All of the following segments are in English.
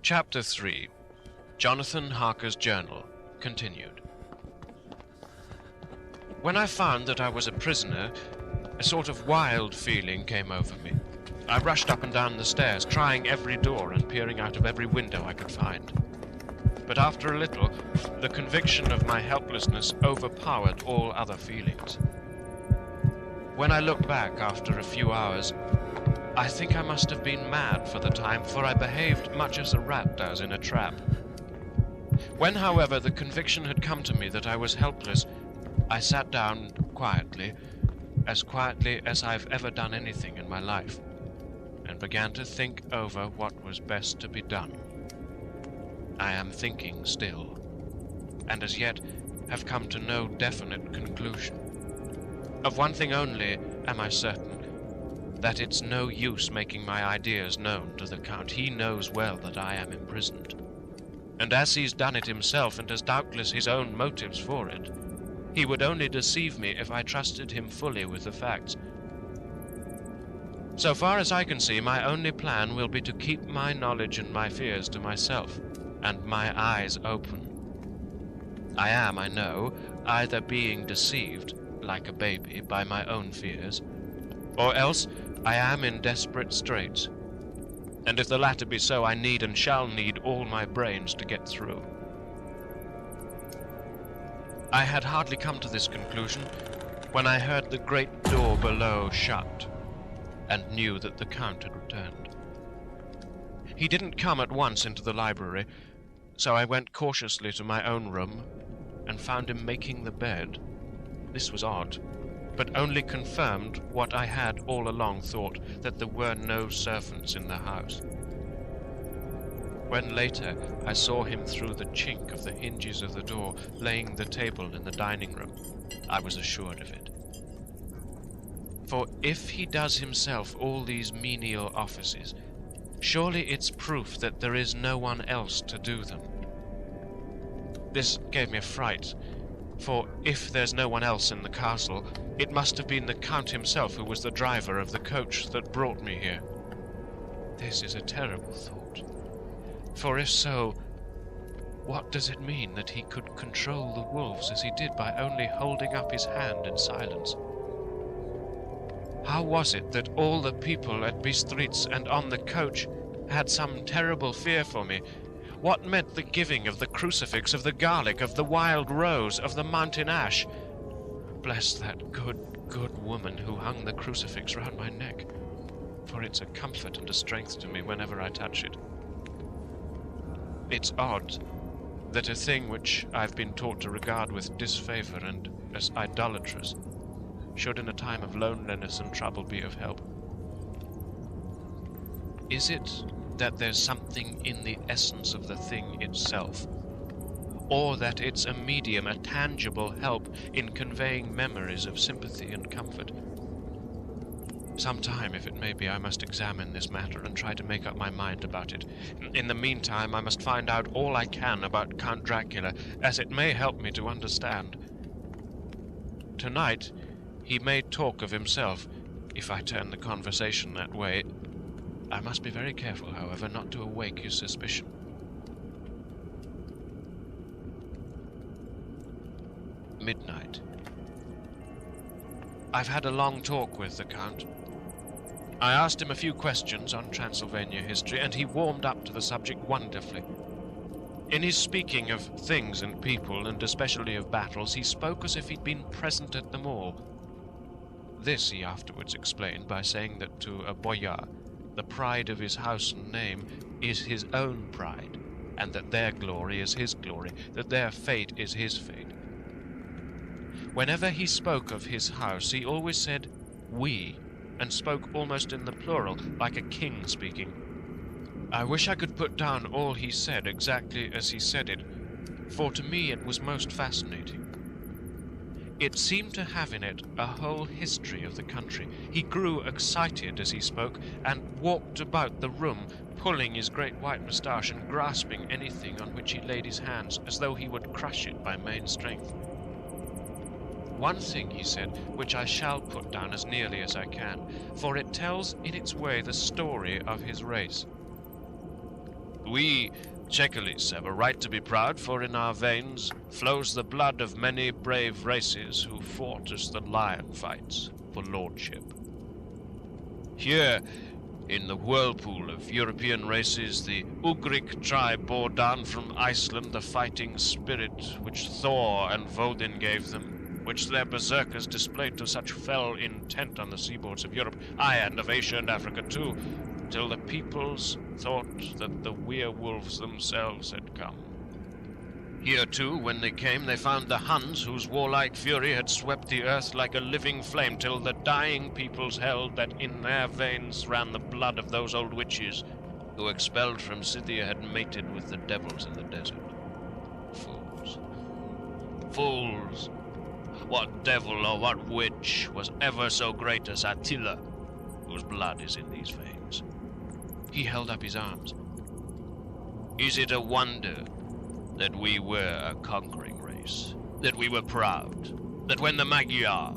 Chapter 3. Jonathan Harker's Journal, continued. When I found that I was a prisoner, a sort of wild feeling came over me. I rushed up and down the stairs, trying every door and peering out of every window I could find. But after a little, the conviction of my helplessness overpowered all other feelings. When I look back after a few hours, I think I must have been mad for the time, for I behaved much as a rat does in a trap. When, however, the conviction had come to me that I was helpless, I sat down quietly as I've ever done anything in my life, and began to think over what was best to be done. I am thinking still, and as yet have come to no definite conclusion. Of one thing only am I certain, that it's no use making my ideas known to the Count. He knows well that I am imprisoned. And as he's done it himself, and has doubtless his own motives for it, he would only deceive me if I trusted him fully with the facts. So far as I can see, my only plan will be to keep my knowledge and my fears to myself, and my eyes open. I am, I know, either being deceived, like a baby, by my own fears, or else I am in desperate straits, and if the latter be so, I need and shall need all my brains to get through. I had hardly come to this conclusion when I heard the great door below shut, and knew that the Count had returned. He didn't come at once into the library, so I went cautiously to my own room, and found him making the bed. This was odd, but only confirmed what I had all along thought, that there were no servants in the house. When later I saw him through the chink of the hinges of the door, laying the table in the dining room, I was assured of it. For if he does himself all these menial offices, surely it's proof that there is no one else to do them. This gave me a fright, for if there's no one else in the castle, it must have been the Count himself who was the driver of the coach that brought me here. This is a terrible thought, for if so, what does it mean that he could control the wolves as he did by only holding up his hand in silence? How was it that all the people at Bistritz and on the coach had some terrible fear for me? What meant the giving of the crucifix, of the garlic, of the wild rose, of the mountain ash? Bless that good woman who hung the crucifix round my neck, for it's a comfort and a strength to me whenever I touch it. It's odd that a thing which I've been taught to regard with disfavor and as idolatrous should in a time of loneliness and trouble be of help. Is it that there's something in the essence of the thing itself, or that it's a medium, a tangible help in conveying memories of sympathy and comfort? Some time, if it may be, I must examine this matter and try to make up my mind about it. In the meantime, I must find out all I can about Count Dracula, as it may help me to understand. Tonight, he may talk of himself, if I turn the conversation that way. I must be very careful, however, not to awake his suspicion. Midnight. I've had a long talk with the Count. I asked him a few questions on Transylvania history, and he warmed up to the subject wonderfully. In his speaking of things and people, and especially of battles, he spoke as if he'd been present at them all. This he afterwards explained by saying that to a boyar, the pride of his house and name is his own pride, and that their glory is his glory, that their fate is his fate. Whenever he spoke of his house, he always said "we," and spoke almost in the plural, like a king speaking. I wish I could put down all he said exactly as he said it, for to me it was most fascinating. It seemed to have in it a whole history of the country. He grew excited as he spoke, and walked about the room, pulling his great white moustache and grasping anything on which he laid his hands, as though he would crush it by main strength. One thing, he said, which I shall put down as nearly as I can, for it tells in its way the story of his race. We Chekelis have a right to be proud, for in our veins flows the blood of many brave races who fought as the lion fights for lordship. Here, in the whirlpool of European races, the Ugric tribe bore down from Iceland the fighting spirit which Thor and Vodin gave them, which their berserkers displayed to such fell intent on the seaboards of Europe, aye, and of Asia and Africa too, till the peoples thought that the werewolves themselves had come. Here too, when they came, they found the Huns, whose warlike fury had swept the earth like a living flame, till the dying peoples held that in their veins ran the blood of those old witches, who expelled from Scythia had mated with the devils in the desert. Fools. Fools! What devil or what witch was ever so great as Attila, whose blood is in these veins? He held up his arms. Is it a wonder that we were a conquering race, that we were proud, that when the Magyar,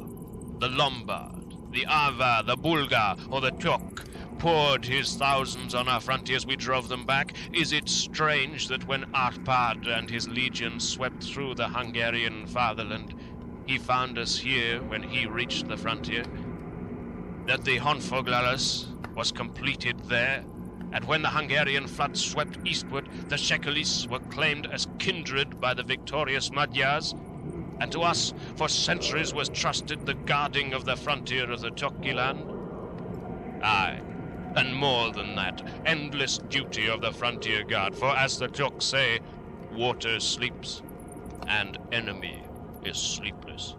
the Lombard, the Avar, the Bulgar, or the Turk poured his thousands on our frontiers, we drove them back? Is it strange that when Arpad and his legions swept through the Hungarian fatherland, he found us here when he reached the frontier? That the Honfoglalas was completed there? And when the Hungarian flood swept eastward, the Chekelis were claimed as kindred by the victorious Magyars, and to us for centuries was trusted the guarding of the frontier of the Turkey land? Aye, and more than that, endless duty of the frontier guard, for as the Turks say, water sleeps, and enemy is sleepless.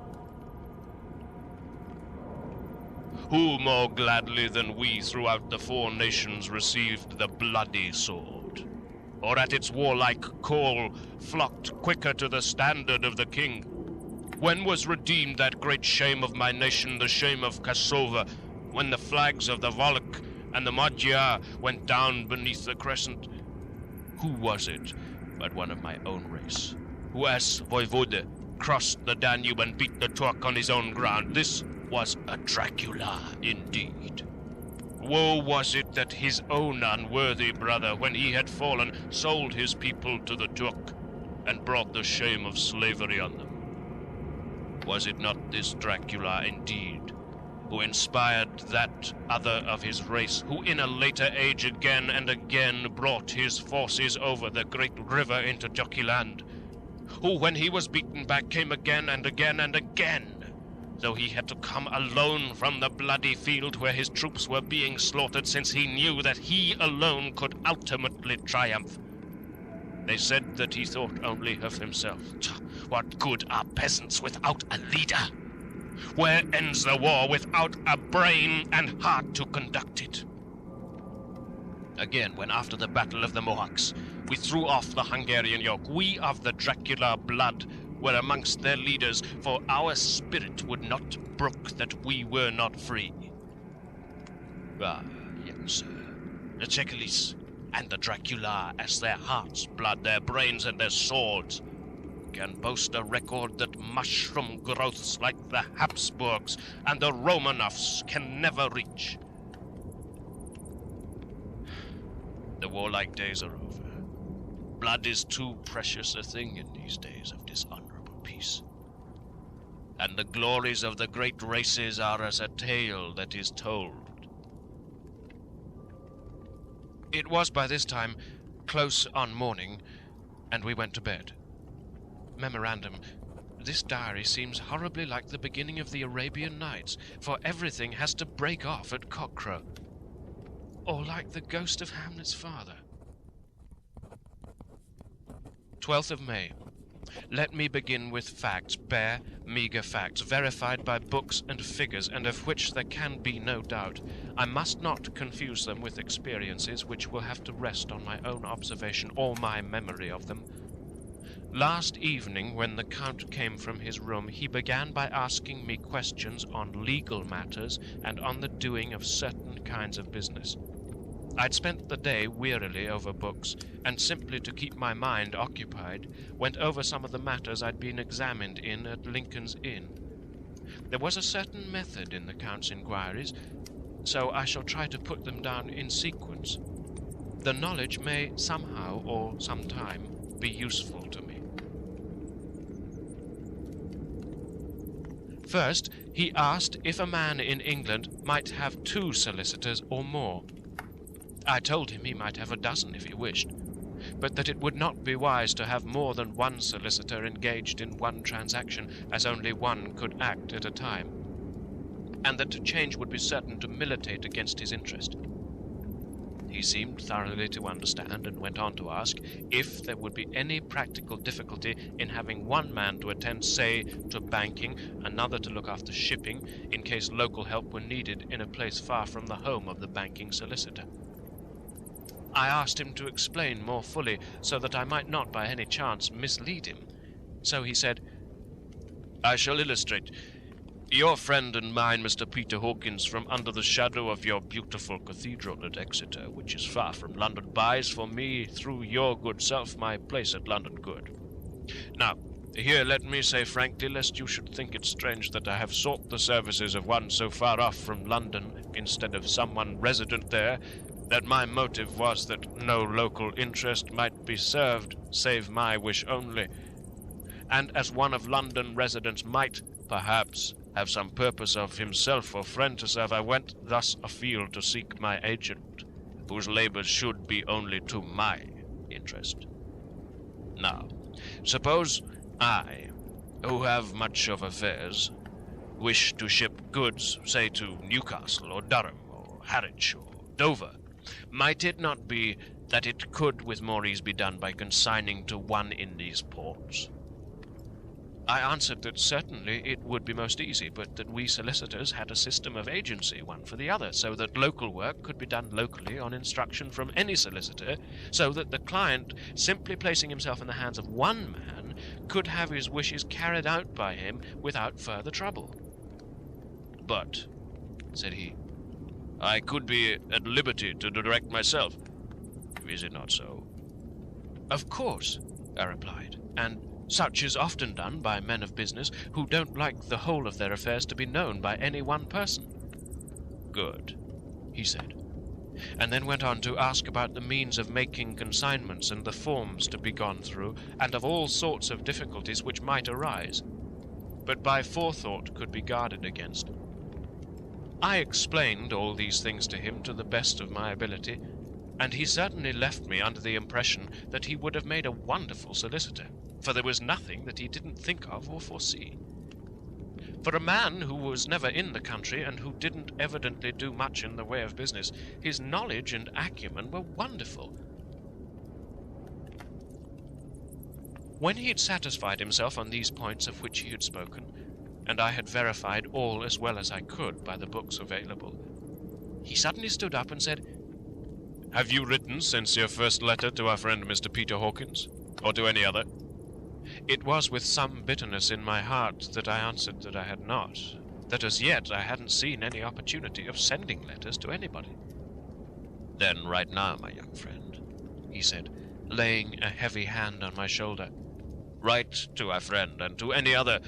Who more gladly than we throughout the four nations received the bloody sword, or at its warlike call flocked quicker to the standard of the king? When was redeemed that great shame of my nation, the shame of Kosovo, when the flags of the Volk and the Magyar went down beneath the crescent? Who was it but one of my own race, who as Voivode crossed the Danube and beat the Turk on his own ground? This was a Dracula indeed. Woe was it that his own unworthy brother, when he had fallen, sold his people to the Turk and brought the shame of slavery on them. Was it not this Dracula indeed, who inspired that other of his race, who in a later age again and again brought his forces over the great river into Turkey land, who when he was beaten back came again and again and again, though he had to come alone from the bloody field where his troops were being slaughtered, since he knew that he alone could ultimately triumph. They said that he thought only of himself. What good are peasants without a leader? Where ends the war without a brain and heart to conduct it? Again, when after the Battle of the Mohawks, we threw off the Hungarian yoke, we of the Dracula blood were amongst their leaders, for our spirit would not brook that we were not free. Ah, young sir, the Chekelis and the Dracula, as their hearts' blood, their brains, and their swords, can boast a record that mushroom growths like the Habsburgs and the Romanovs can never reach. The warlike days are over. Blood is too precious a thing in these days of dishonorable peace. And the glories of the great races are as a tale that is told. It was by this time close on morning, and we went to bed. Memorandum: this diary seems horribly like the beginning of the Arabian Nights, for everything has to break off at cockcrow. Or like the ghost of Hamlet's father. 12th of May. Let me begin with facts, bare, meagre facts, verified by books and figures, and of which there can be no doubt. I must not confuse them with experiences which will have to rest on my own observation or my memory of them. Last evening, when the Count came from his room, he began by asking me questions on legal matters and on the doing of certain kinds of business. I'd spent the day wearily over books, and simply to keep my mind occupied, went over some of the matters I'd been examined in at Lincoln's Inn. There was a certain method in the Count's inquiries, so I shall try to put them down in sequence. The knowledge may somehow or sometime be useful to me. First, he asked if a man in England might have 2 solicitors or more. I told him he might have a dozen if he wished, but that it would not be wise to have more than 1 solicitor engaged in one transaction, as only one could act at a time, and that change would be certain to militate against his interest. He seemed thoroughly to understand, and went on to ask if there would be any practical difficulty in having one man to attend, say, to banking, another to look after shipping, in case local help were needed in a place far from the home of the banking solicitor. I asked him to explain more fully, so that I might not by any chance mislead him. So he said, "I shall illustrate. Your friend and mine, Mr. Peter Hawkins, from under the shadow of your beautiful cathedral at Exeter, which is far from London, buys for me, through your good self, my place at London Good. Now, here let me say frankly, lest you should think it strange that I have sought the services of one so far off from London, instead of someone resident there, that my motive was that no local interest might be served, save my wish only, and as one of London residents might, perhaps, have some purpose of himself or friend to serve, I went thus afield to seek my agent, whose labours should be only to my interest. Now, suppose I, who have much of affairs, wish to ship goods, say to Newcastle or Durham or Harwich or Dover, might it not be that it could with more ease be done by consigning to one in these ports? I answered that certainly it would be most easy, but that we solicitors had a system of agency, one for the other, so that local work could be done locally on instruction from any solicitor, so that the client, simply placing himself in the hands of one man, could have his wishes carried out by him without further trouble. "But," said he, "I could be at liberty to direct myself. Is it not so?" "Of course," I replied, "and such is often done by men of business who don't like the whole of their affairs to be known by any one person." "Good," he said, and then went on to ask about the means of making consignments and the forms to be gone through, and of all sorts of difficulties which might arise, but by forethought could be guarded against. I explained all these things to him to the best of my ability, and he certainly left me under the impression that he would have made a wonderful solicitor, for there was nothing that he didn't think of or foresee. For a man who was never in the country, and who didn't evidently do much in the way of business, his knowledge and acumen were wonderful. When he had satisfied himself on these points of which he had spoken, and I had verified all as well as I could by the books available, he suddenly stood up and said, "Have you written since your first letter to our friend Mr. Peter Hawkins, or to any other?" It was with some bitterness in my heart that I answered that I had not, that as yet I hadn't seen any opportunity of sending letters to anybody. "Then write now, my young friend," he said, laying a heavy hand on my shoulder. "Write to our friend and to any other,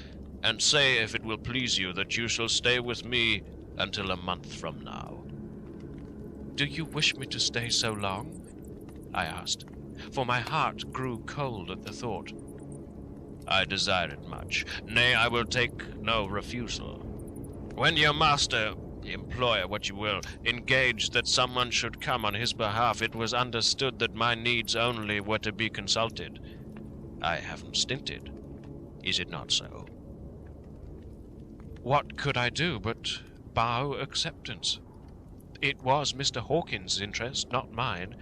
and say, if it will please you, that you shall stay with me until a month from now." "Do you wish me to stay so long?" I asked, for my heart grew cold at the thought. "I desire it much. Nay, I will take no refusal. When your master, employer, what you will, engaged that someone should come on his behalf, it was understood that my needs only were to be consulted. I haven't stinted. Is it not so?" What could I do but bow acceptance? It was Mr. Hawkins' interest, not mine,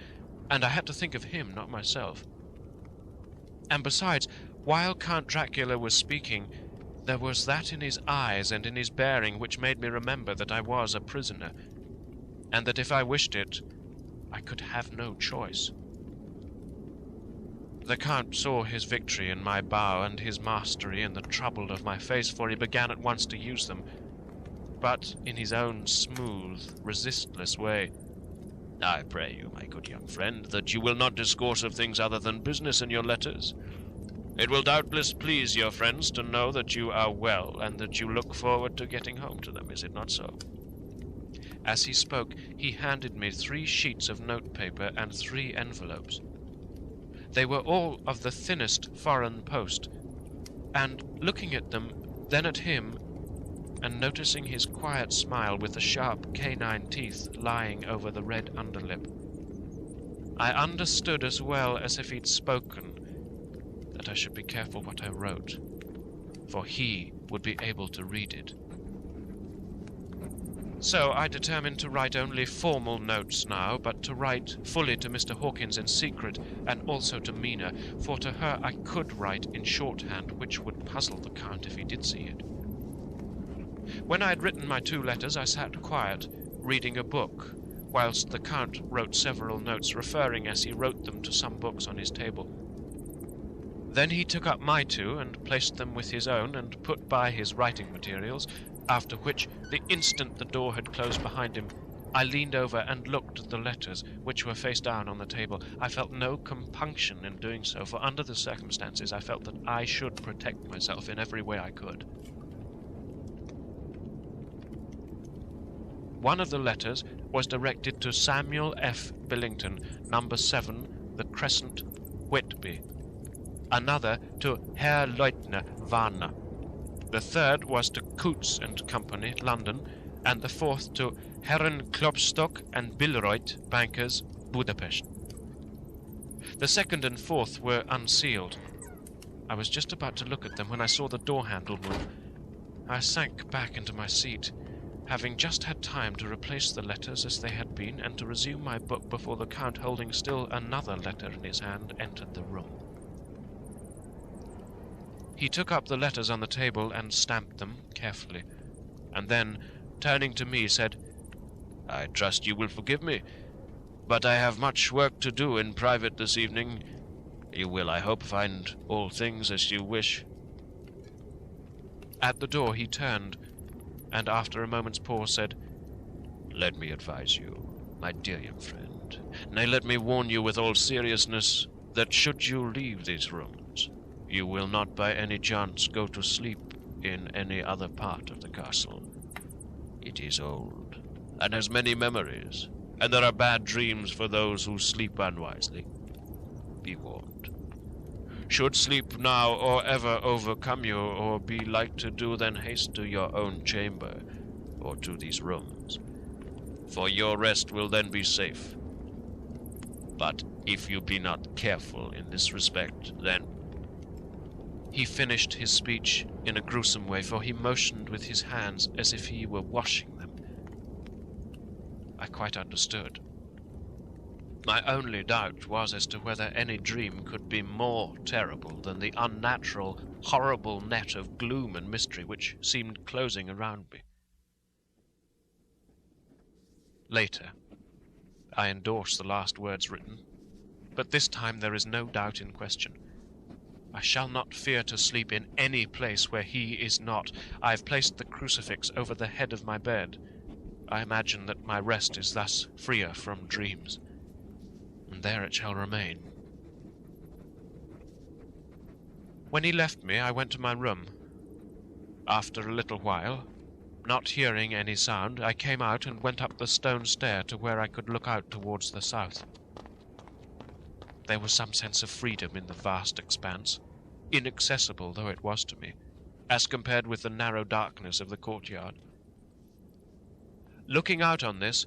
and I had to think of him, not myself. And besides, while Count Dracula was speaking, there was that in his eyes and in his bearing which made me remember that I was a prisoner, and that if I wished it, I could have no choice. The Count saw his victory in my bow and his mastery in the trouble of my face, for he began at once to use them, but in his own smooth, resistless way. "I pray you, my good young friend, that you will not discourse of things other than business in your letters. It will doubtless please your friends to know that you are well, and that you look forward to getting home to them. Is it not so?" As he spoke, he handed me 3 sheets of notepaper and 3 envelopes. They were all of the thinnest foreign post, and looking at them, then at him, and noticing his quiet smile with the sharp canine teeth lying over the red underlip, I understood as well as if he'd spoken that I should be careful what I wrote, for he would be able to read it. So I determined to write only formal notes now, but to write fully to Mr. Hawkins in secret, and also to Mina, for to her I could write in shorthand, which would puzzle the Count if he did see it. When I had written my 2 letters, I sat quiet, reading a book, whilst the Count wrote several notes, referring as he wrote them to some books on his table. Then he took up my 2 and placed them with his own, and put by his writing materials, after which, the instant the door had closed behind him, I leaned over and looked at the letters, which were face down on the table. I felt no compunction in doing so, for under the circumstances I felt that I should protect myself in every way I could. One of the letters was directed to Samuel F. Billington, number 7, The Crescent, Whitby. Another to Herr Leutner, Warner. The third was to Coutts and Company, London, and the fourth to Herren Klopstock and Billreuth, bankers, Budapest. The second and fourth were unsealed. I was just about to look at them when I saw the door handle move. I sank back into my seat, having just had time to replace the letters as they had been and to resume my book before the Count, holding still another letter in his hand, entered the room. He took up the letters on the table and stamped them carefully, and then, turning to me, said, "I trust you will forgive me, but I have much work to do in private this evening. You will, I hope, find all things as you wish." At the door he turned, and after a moment's pause said, "Let me advise you, my dear young friend, nay, let me warn you with all seriousness, that should you leave these rooms, you will not by any chance go to sleep in any other part of the castle. It is old, and has many memories, and there are bad dreams for those who sleep unwisely. Be warned. Should sleep now or ever overcome you, or be like to do, then haste to your own chamber, or to these rooms, for your rest will then be safe. But if you be not careful in this respect, then—" He finished his speech in a gruesome way, for he motioned with his hands as if he were washing them. I quite understood. My only doubt was as to whether any dream could be more terrible than the unnatural, horrible net of gloom and mystery which seemed closing around me. Later, I endorse the last words written, but this time there is no doubt in question. I shall not fear to sleep in any place where he is not. I have placed the crucifix over the head of my bed. I imagine that my rest is thus freer from dreams, and there it shall remain. When he left me, I went to my room. After a little while, not hearing any sound, I came out and went up the stone stair to where I could look out towards the south. There was some sense of freedom in the vast expanse, inaccessible though it was to me, as compared with the narrow darkness of the courtyard. Looking out on this,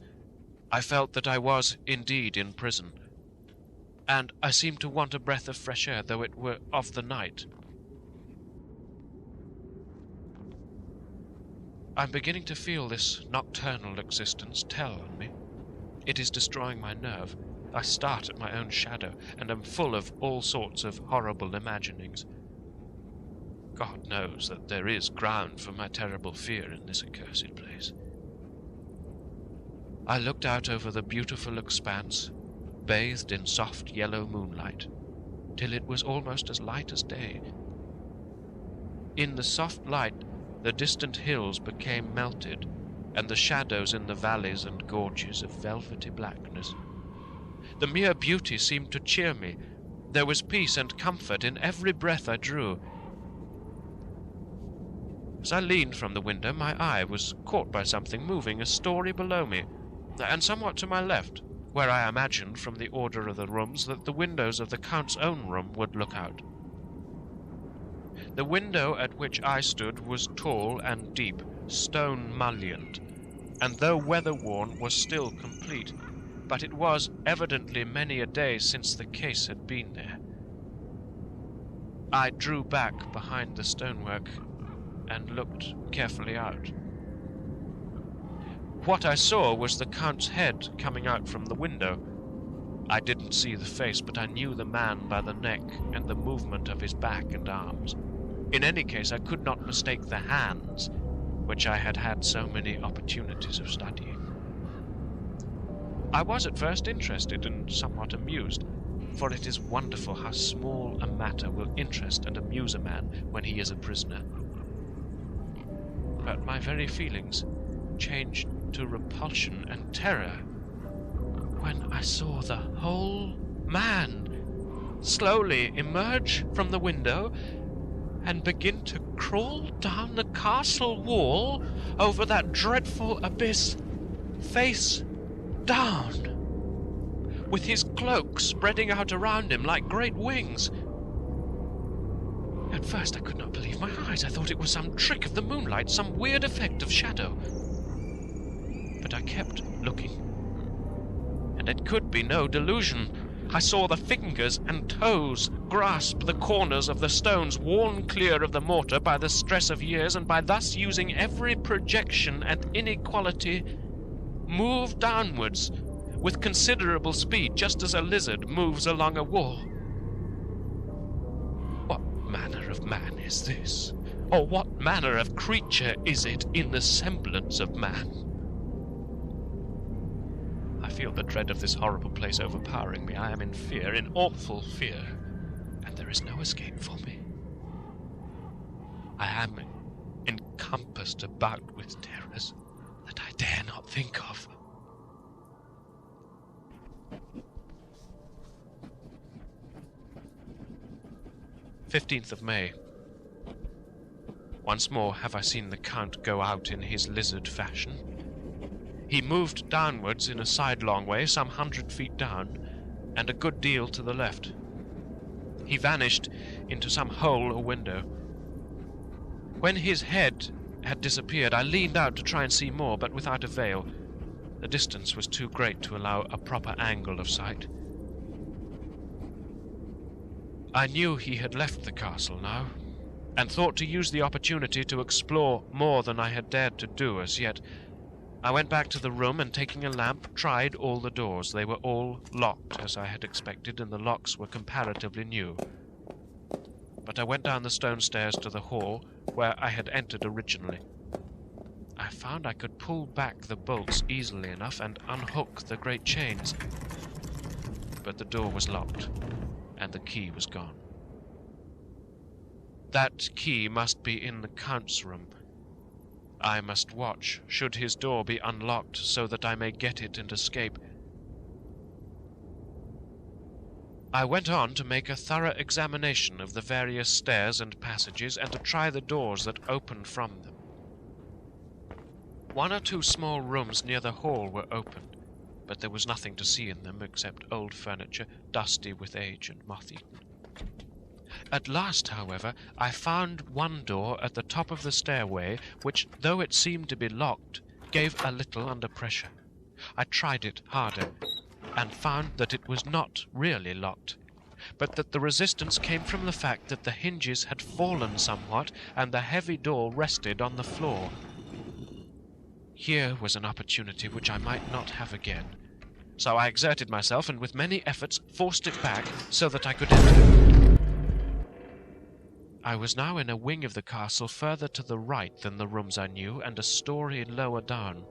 I felt that I was indeed in prison, and I seemed to want a breath of fresh air, though it were of the night. I'm beginning to feel this nocturnal existence tell on me. It is destroying my nerve. I start at my own shadow, and am full of all sorts of horrible imaginings. God knows that there is ground for my terrible fear in this accursed place. I looked out over the beautiful expanse, bathed in soft yellow moonlight, till it was almost as light as day. In the soft light, the distant hills became melted, and the shadows in the valleys and gorges of velvety blackness. The mere beauty seemed to cheer me. There was peace and comfort in every breath I drew. As I leaned from the window, my eye was caught by something moving a story below me, and somewhat to my left, where I imagined from the order of the rooms that the windows of the Count's own room would look out. The window at which I stood was tall and deep, stone-mullioned, and though weather-worn was still complete, but it was evidently many a day since the case had been there. I drew back behind the stonework and looked carefully out. What I saw was the Count's head coming out from the window. I didn't see the face, but I knew the man by the neck and the movement of his back and arms. In any case, I could not mistake the hands, which I had had so many opportunities of studying. I was at first interested and somewhat amused, for it is wonderful how small a matter will interest and amuse a man when he is a prisoner. But my very feelings changed to repulsion and terror when I saw the whole man slowly emerge from the window and begin to crawl down the castle wall over that dreadful abyss, face down, with his cloak spreading out around him like great wings. At first I could not believe my eyes. I thought it was some trick of the moonlight, some weird effect of shadow. But I kept looking, and it could be no delusion. I saw the fingers and toes grasp the corners of the stones worn clear of the mortar by the stress of years, and by thus using every projection and inequality, move downwards with considerable speed, just as a lizard moves along a wall. What manner of man is this? Or what manner of creature is it in the semblance of man? I feel the dread of this horrible place overpowering me. I am in fear, in awful fear, and there is no escape for me. I am encompassed about with terrors that I dare not think of. "15th of May. Once more have I seen the Count go out in his lizard fashion. He moved downwards in a sidelong way, some 100 feet down, and a good deal to the left. He vanished into some hole or window. When his head had disappeared, I leaned out to try and see more, but without avail. The distance was too great to allow a proper angle of sight. I knew he had left the castle now, and thought to use the opportunity to explore more than I had dared to do as yet. I went back to the room and, taking a lamp, tried all the doors. They were all locked, as I had expected, and the locks were comparatively new. But I went down the stone stairs to the hall, where I had entered originally. I found I could pull back the bolts easily enough and unhook the great chains. But the door was locked, and the key was gone. That key must be in the Count's room. I must watch, should his door be unlocked, so that I may get it and escape. I went on to make a thorough examination of the various stairs and passages, and to try the doors that opened from them. 1 or 2 small rooms near the hall were open, but there was nothing to see in them except old furniture, dusty with age and moth-eaten. At last, however, I found one door at the top of the stairway, which, though it seemed to be locked, gave a little under pressure. I tried it harder, and found that it was not really locked, but that the resistance came from the fact that the hinges had fallen somewhat, and the heavy door rested on the floor. Here was an opportunity which I might not have again, so I exerted myself, and with many efforts forced it back so that I could enter. I was now in a wing of the castle further to the right than the rooms I knew, and a story lower down.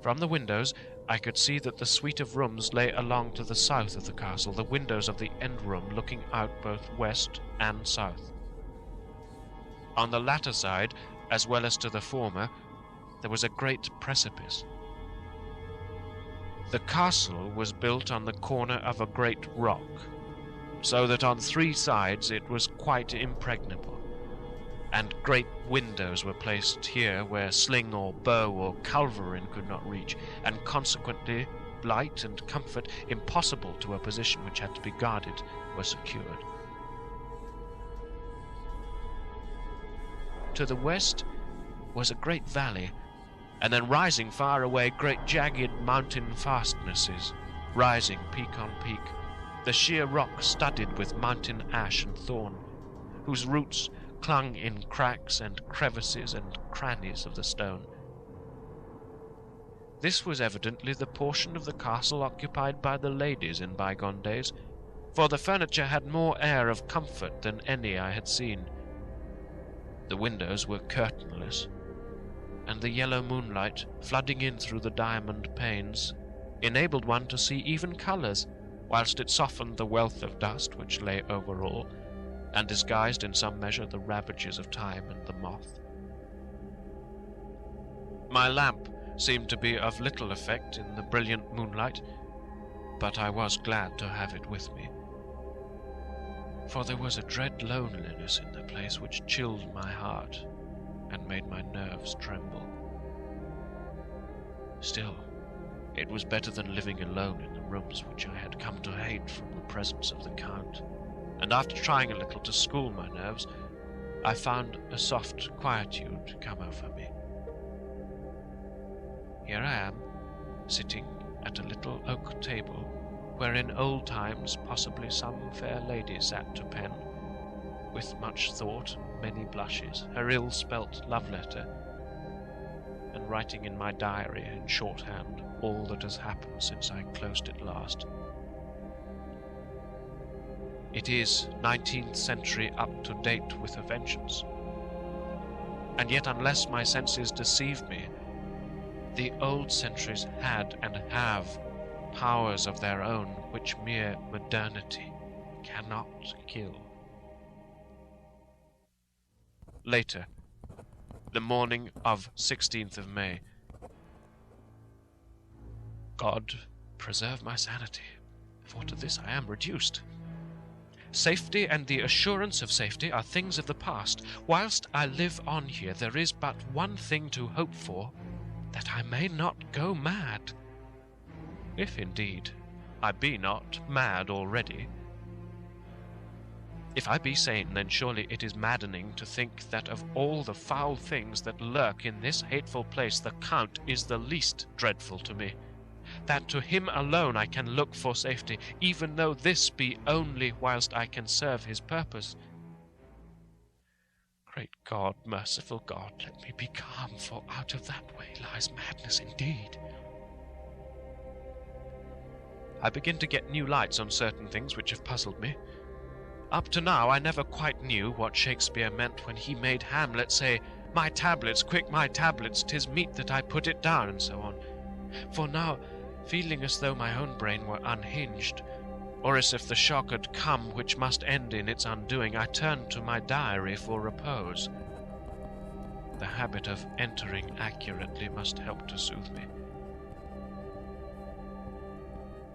From the windows I could see that the suite of rooms lay along to the south of the castle, the windows of the end room looking out both west and south. On the latter side, as well as to the former, there was a great precipice. The castle was built on the corner of a great rock, so that on 3 sides it was quite impregnable. and great windows were placed here where sling or bow or culverin could not reach, and consequently light and comfort, impossible to a position which had to be guarded, were secured. To the west was a great valley, and then rising far away great jagged mountain fastnesses, rising peak on peak, the sheer rock studded with mountain ash and thorn, whose roots clung in cracks and crevices and crannies of the stone. This was evidently the portion of the castle occupied by the ladies in bygone days, for the furniture had more air of comfort than any I had seen. The windows were curtainless, and the yellow moonlight, flooding in through the diamond panes, enabled one to see even colours, whilst it softened the wealth of dust which lay over all, and disguised in some measure the ravages of time and the moth. My lamp seemed to be of little effect in the brilliant moonlight, but I was glad to have it with me, for there was a dread loneliness in the place which chilled my heart and made my nerves tremble. Still, it was better than living alone in the rooms which I had come to hate from the presence of the Count, and after trying a little to school my nerves, I found a soft quietude come over me. Here I am, sitting at a little oak table, where in old times possibly some fair lady sat to pen, with much thought and many blushes, her ill-spelt love-letter, and writing in my diary in shorthand all that has happened since I closed it last. It is 19th century up to date with a vengeance, and yet unless my senses deceive me, the old centuries had and have powers of their own which mere modernity cannot kill. Later, the morning of 16th of May. God preserve my sanity, for to this I am reduced. Safety and the assurance of safety are things of the past. Whilst I live on here, there is but one thing to hope for, that I may not go mad. If indeed I be not mad already. If I be sane, then surely it is maddening to think that of all the foul things that lurk in this hateful place, the Count is the least dreadful to me. That to him alone I can look for safety, even though this be only whilst I can serve his purpose. Great God, merciful God, let me be calm, for out of that way lies madness indeed. I begin to get new lights on certain things which have puzzled me. Up to now I never quite knew what Shakespeare meant when he made Hamlet say, "My tablets, quick, my tablets, 'tis meet that I put it down," and so on. For now, feeling as though my own brain were unhinged, or as if the shock had come which must end in its undoing, I turned to my diary for repose. The habit of entering accurately must help to soothe me.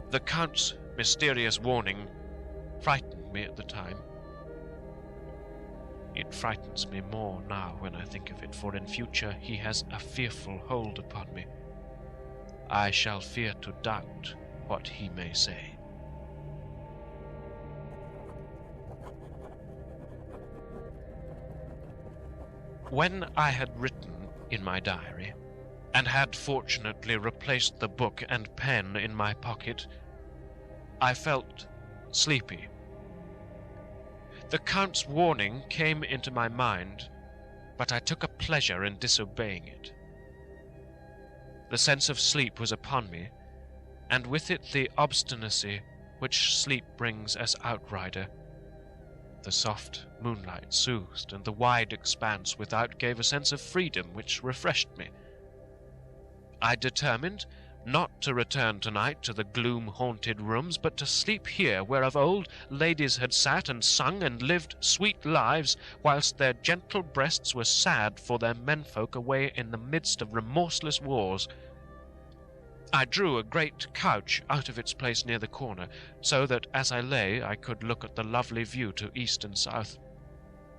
The Count's mysterious warning frightened me at the time. It frightens me more now when I think of it, for in future he has a fearful hold upon me. I shall fear to doubt what he may say. When I had written in my diary, and had fortunately replaced the book and pen in my pocket, I felt sleepy. The Count's warning came into my mind, but I took a pleasure in disobeying it. The sense of sleep was upon me, and with it the obstinacy which sleep brings as outrider. The soft moonlight soothed, and the wide expanse without gave a sense of freedom which refreshed me. I determined not to return tonight to the gloom-haunted rooms, but to sleep here, where of old ladies had sat and sung and lived sweet lives, whilst their gentle breasts were sad for their menfolk away in the midst of remorseless wars. I drew a great couch out of its place near the corner, so that as I lay I could look at the lovely view to east and south,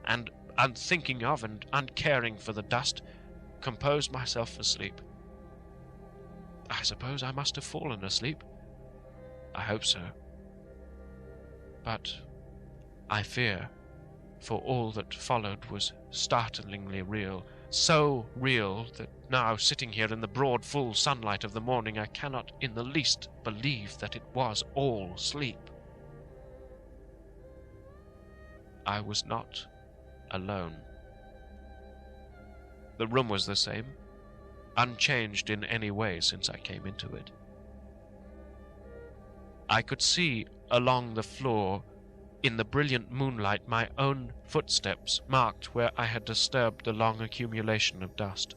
and unthinking of and uncaring for the dust, composed myself for sleep. I suppose I must have fallen asleep. I hope so. But I fear, for all that followed was startlingly real, so real that now, sitting here in the broad, full sunlight of the morning, I cannot in the least believe that it was all sleep. I was not alone. The room was the same, unchanged in any way since I came into it. I could see along the floor, in the brilliant moonlight, my own footsteps marked where I had disturbed the long accumulation of dust.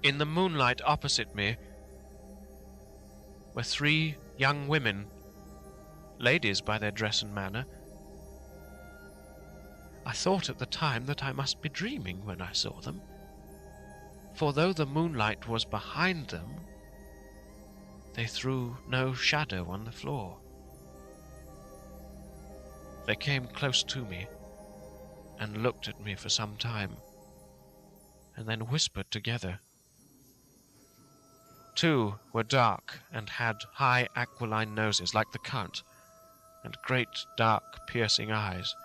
In the moonlight opposite me were 3 young women, ladies by their dress and manner. I thought at the time that I must be dreaming when I saw them, for though the moonlight was behind them, they threw no shadow on the floor. They came close to me and looked at me for some time, and then whispered together. 2 were dark and had high aquiline noses like the Count, and great dark piercing eyes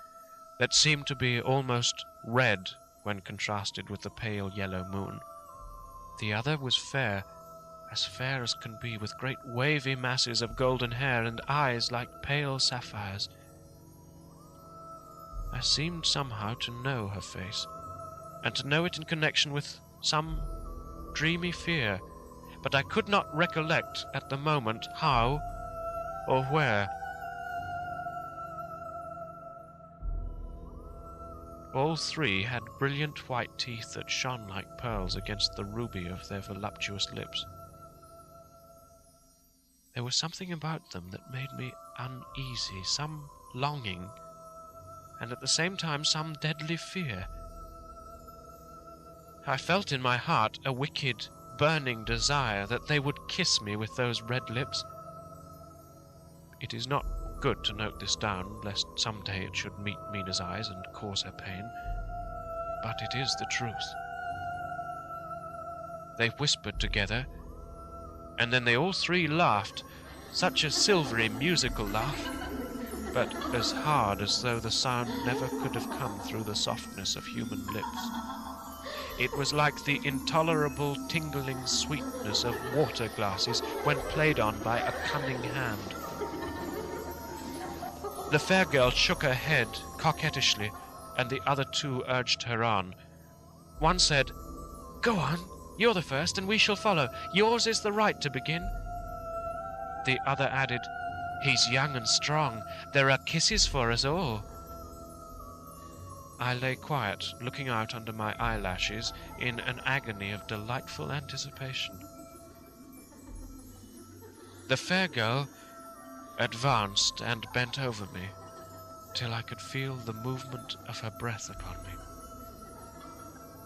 that seemed to be almost red when contrasted with the pale yellow moon. The other was fair as can be, with great wavy masses of golden hair and eyes like pale sapphires. I seemed somehow to know her face, and to know it in connection with some dreamy fear, but I could not recollect at the moment how or where. All 3 had brilliant white teeth that shone like pearls against the ruby of their voluptuous lips. There was something about them that made me uneasy, some longing, and at the same time some deadly fear. I felt in my heart a wicked, burning desire that they would kiss me with those red lips. It is not good to note this down, lest some day it should meet Mina's eyes and cause her pain, but it is the truth. They whispered together, and then they all 3 laughed, such a silvery musical laugh, but as hard as though the sound never could have come through the softness of human lips. It was like the intolerable tingling sweetness of water glasses when played on by a cunning hand. The fair girl shook her head coquettishly, and the other 2 urged her on. One said, "Go on, you're the first, and we shall follow. Yours is the right to begin." The other added, "He's young and strong. There are kisses for us all." I lay quiet, looking out under my eyelashes in an agony of delightful anticipation. The fair girl advanced and bent over me, till I could feel the movement of her breath upon me.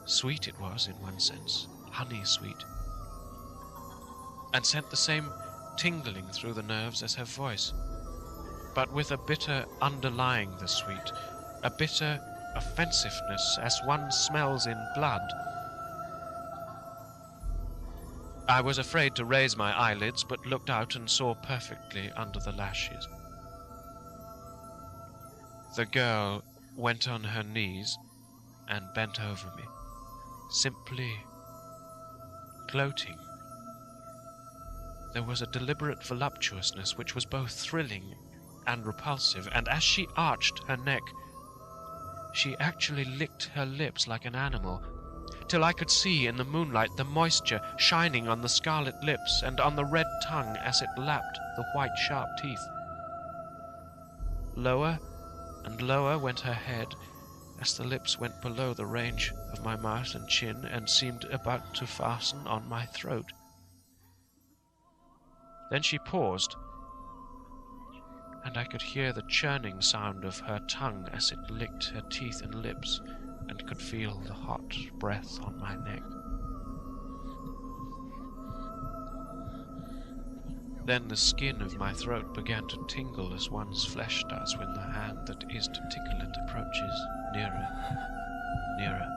Sweet it was in one sense, honey sweet, and sent the same tingling through the nerves as her voice, but with a bitter underlying the sweet, a bitter offensiveness as one smells in blood. I was afraid to raise my eyelids, but looked out and saw perfectly under the lashes. The girl went on her knees and bent over me, simply gloating. There was a deliberate voluptuousness which was both thrilling and repulsive, and as she arched her neck, she actually licked her lips like an animal, till I could see in the moonlight the moisture shining on the scarlet lips and on the red tongue as it lapped the white sharp teeth. Lower and lower went her head, as the lips went below the range of my mouth and chin and seemed about to fasten on my throat. Then she paused, and I could hear the churning sound of her tongue as it licked her teeth and lips, and could feel the hot breath on my neck. Then the skin of my throat began to tingle as one's flesh does when the hand that is to tickle it approaches. nearer, nearer.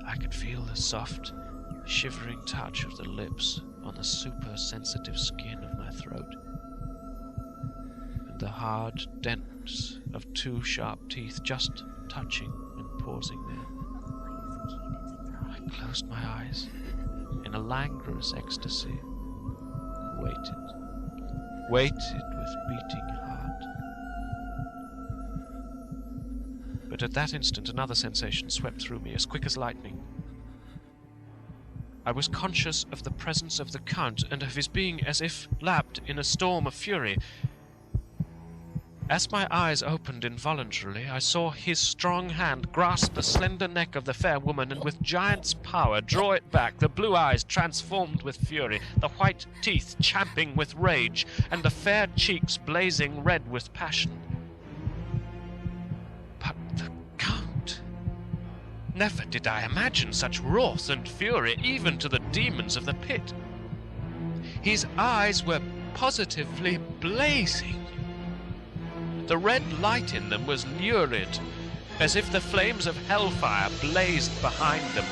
I could feel the soft, shivering touch of the lips on the super-sensitive skin of my throat, and the hard dents of two sharp teeth just touching and pausing there. I closed my eyes in a languorous ecstasy, and waited with beating heart. But at that instant another sensation swept through me as quick as lightning. I was conscious of the presence of the Count and of his being as if lapped in a storm of fury. As my eyes opened involuntarily, I saw his strong hand grasp the slender neck of the fair woman and with giant's power draw it back, the blue eyes transformed with fury, the white teeth champing with rage, and the fair cheeks blazing red with passion. But the Count! Never did I imagine such wrath and fury, even to the demons of the pit. His eyes were positively blazing. The red light in them was lurid, as if the flames of hellfire blazed behind them.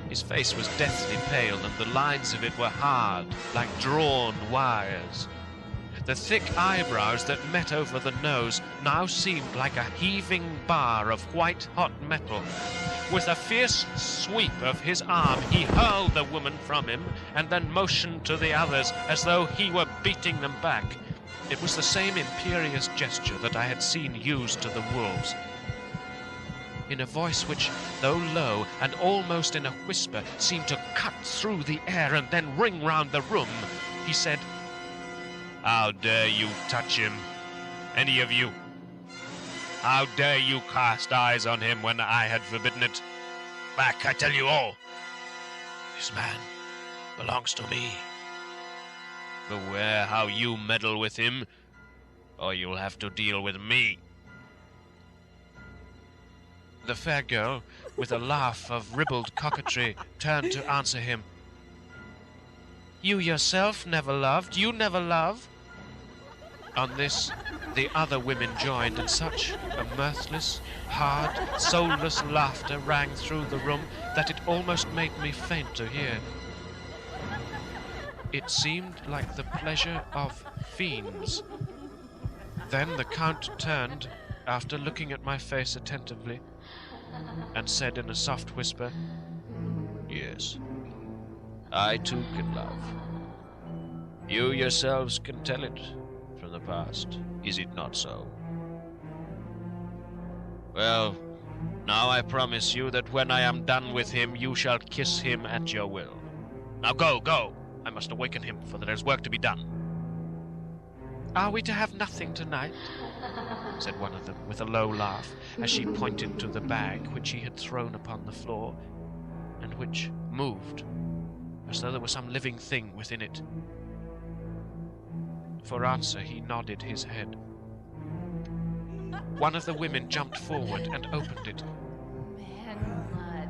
His face was deathly pale, and the lines of it were hard, like drawn wires. The thick eyebrows that met over the nose now seemed like a heaving bar of white-hot metal. With a fierce sweep of his arm, he hurled the woman from him, and then motioned to the others as though he were beating them back. It was the same imperious gesture that I had seen used to the wolves. In a voice which, though low and almost in a whisper, seemed to cut through the air and then ring round the room, he said, "How dare you touch him, any of you? How dare you cast eyes on him when I had forbidden it? Back, I tell you all. This man belongs to me. Beware how you meddle with him, or you'll have to deal with me." The fair girl, with a laugh of ribald coquetry, turned to answer him. "You yourself never loved? You never love?" On this, the other women joined, and such a mirthless, hard, soulless laughter rang through the room that it almost made me faint to hear. It seemed like the pleasure of fiends. Then the Count turned, after looking at my face attentively, and said in a soft whisper, "Yes, I too can love. You yourselves can tell it from the past, is it not so? Well, now I promise you that when I am done with him, you shall kiss him at your will. Now go, go! I must awaken him, for there is work to be done." "Are we to have nothing tonight?" said one of them, with a low laugh, as she pointed to the bag which he had thrown upon the floor, and which moved, as though there were some living thing within it. For answer, he nodded his head. One of the women jumped forward and opened it.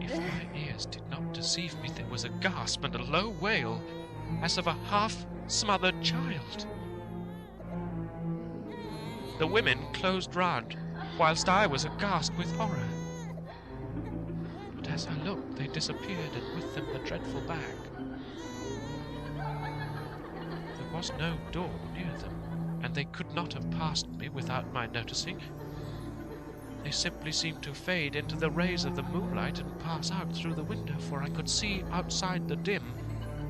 If my ears did not deceive me, there was a gasp and a low wail, as of a half-smothered child. The women closed round, whilst I was aghast with horror. But as I looked, they disappeared, and with them the dreadful bag. There was no door near them, and they could not have passed me without my noticing. They simply seemed to fade into the rays of the moonlight and pass out through the window, for I could see outside the dim,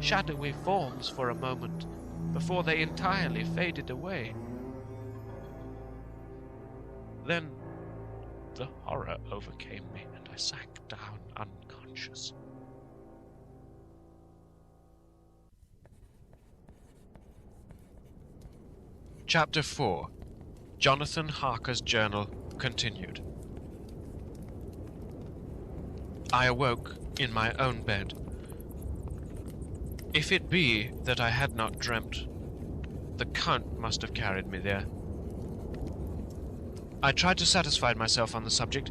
shadowy forms for a moment, before they entirely faded away. Then the horror overcame me, and I sank down unconscious. Chapter 4. Jonathan Harker's Journal continued. I awoke in my own bed. If it be that I had not dreamt, the Count must have carried me there. I tried to satisfy myself on the subject,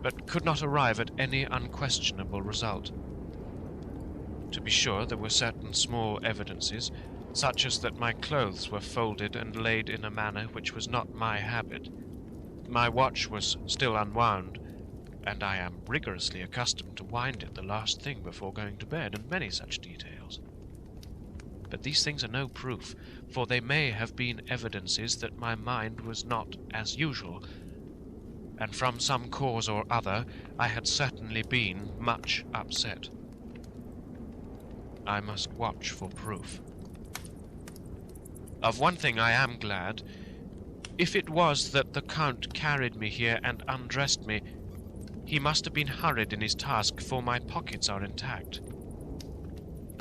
but could not arrive at any unquestionable result. To be sure, there were certain small evidences, such as that my clothes were folded and laid in a manner which was not my habit. My watch was still unwound, and I am rigorously accustomed to wind it the last thing before going to bed, and many such details. But these things are no proof, for they may have been evidences that my mind was not as usual, and from some cause or other I had certainly been much upset. I must watch for proof. Of one thing I am glad. If it was that the Count carried me here and undressed me, he must have been hurried in his task, for my pockets are intact.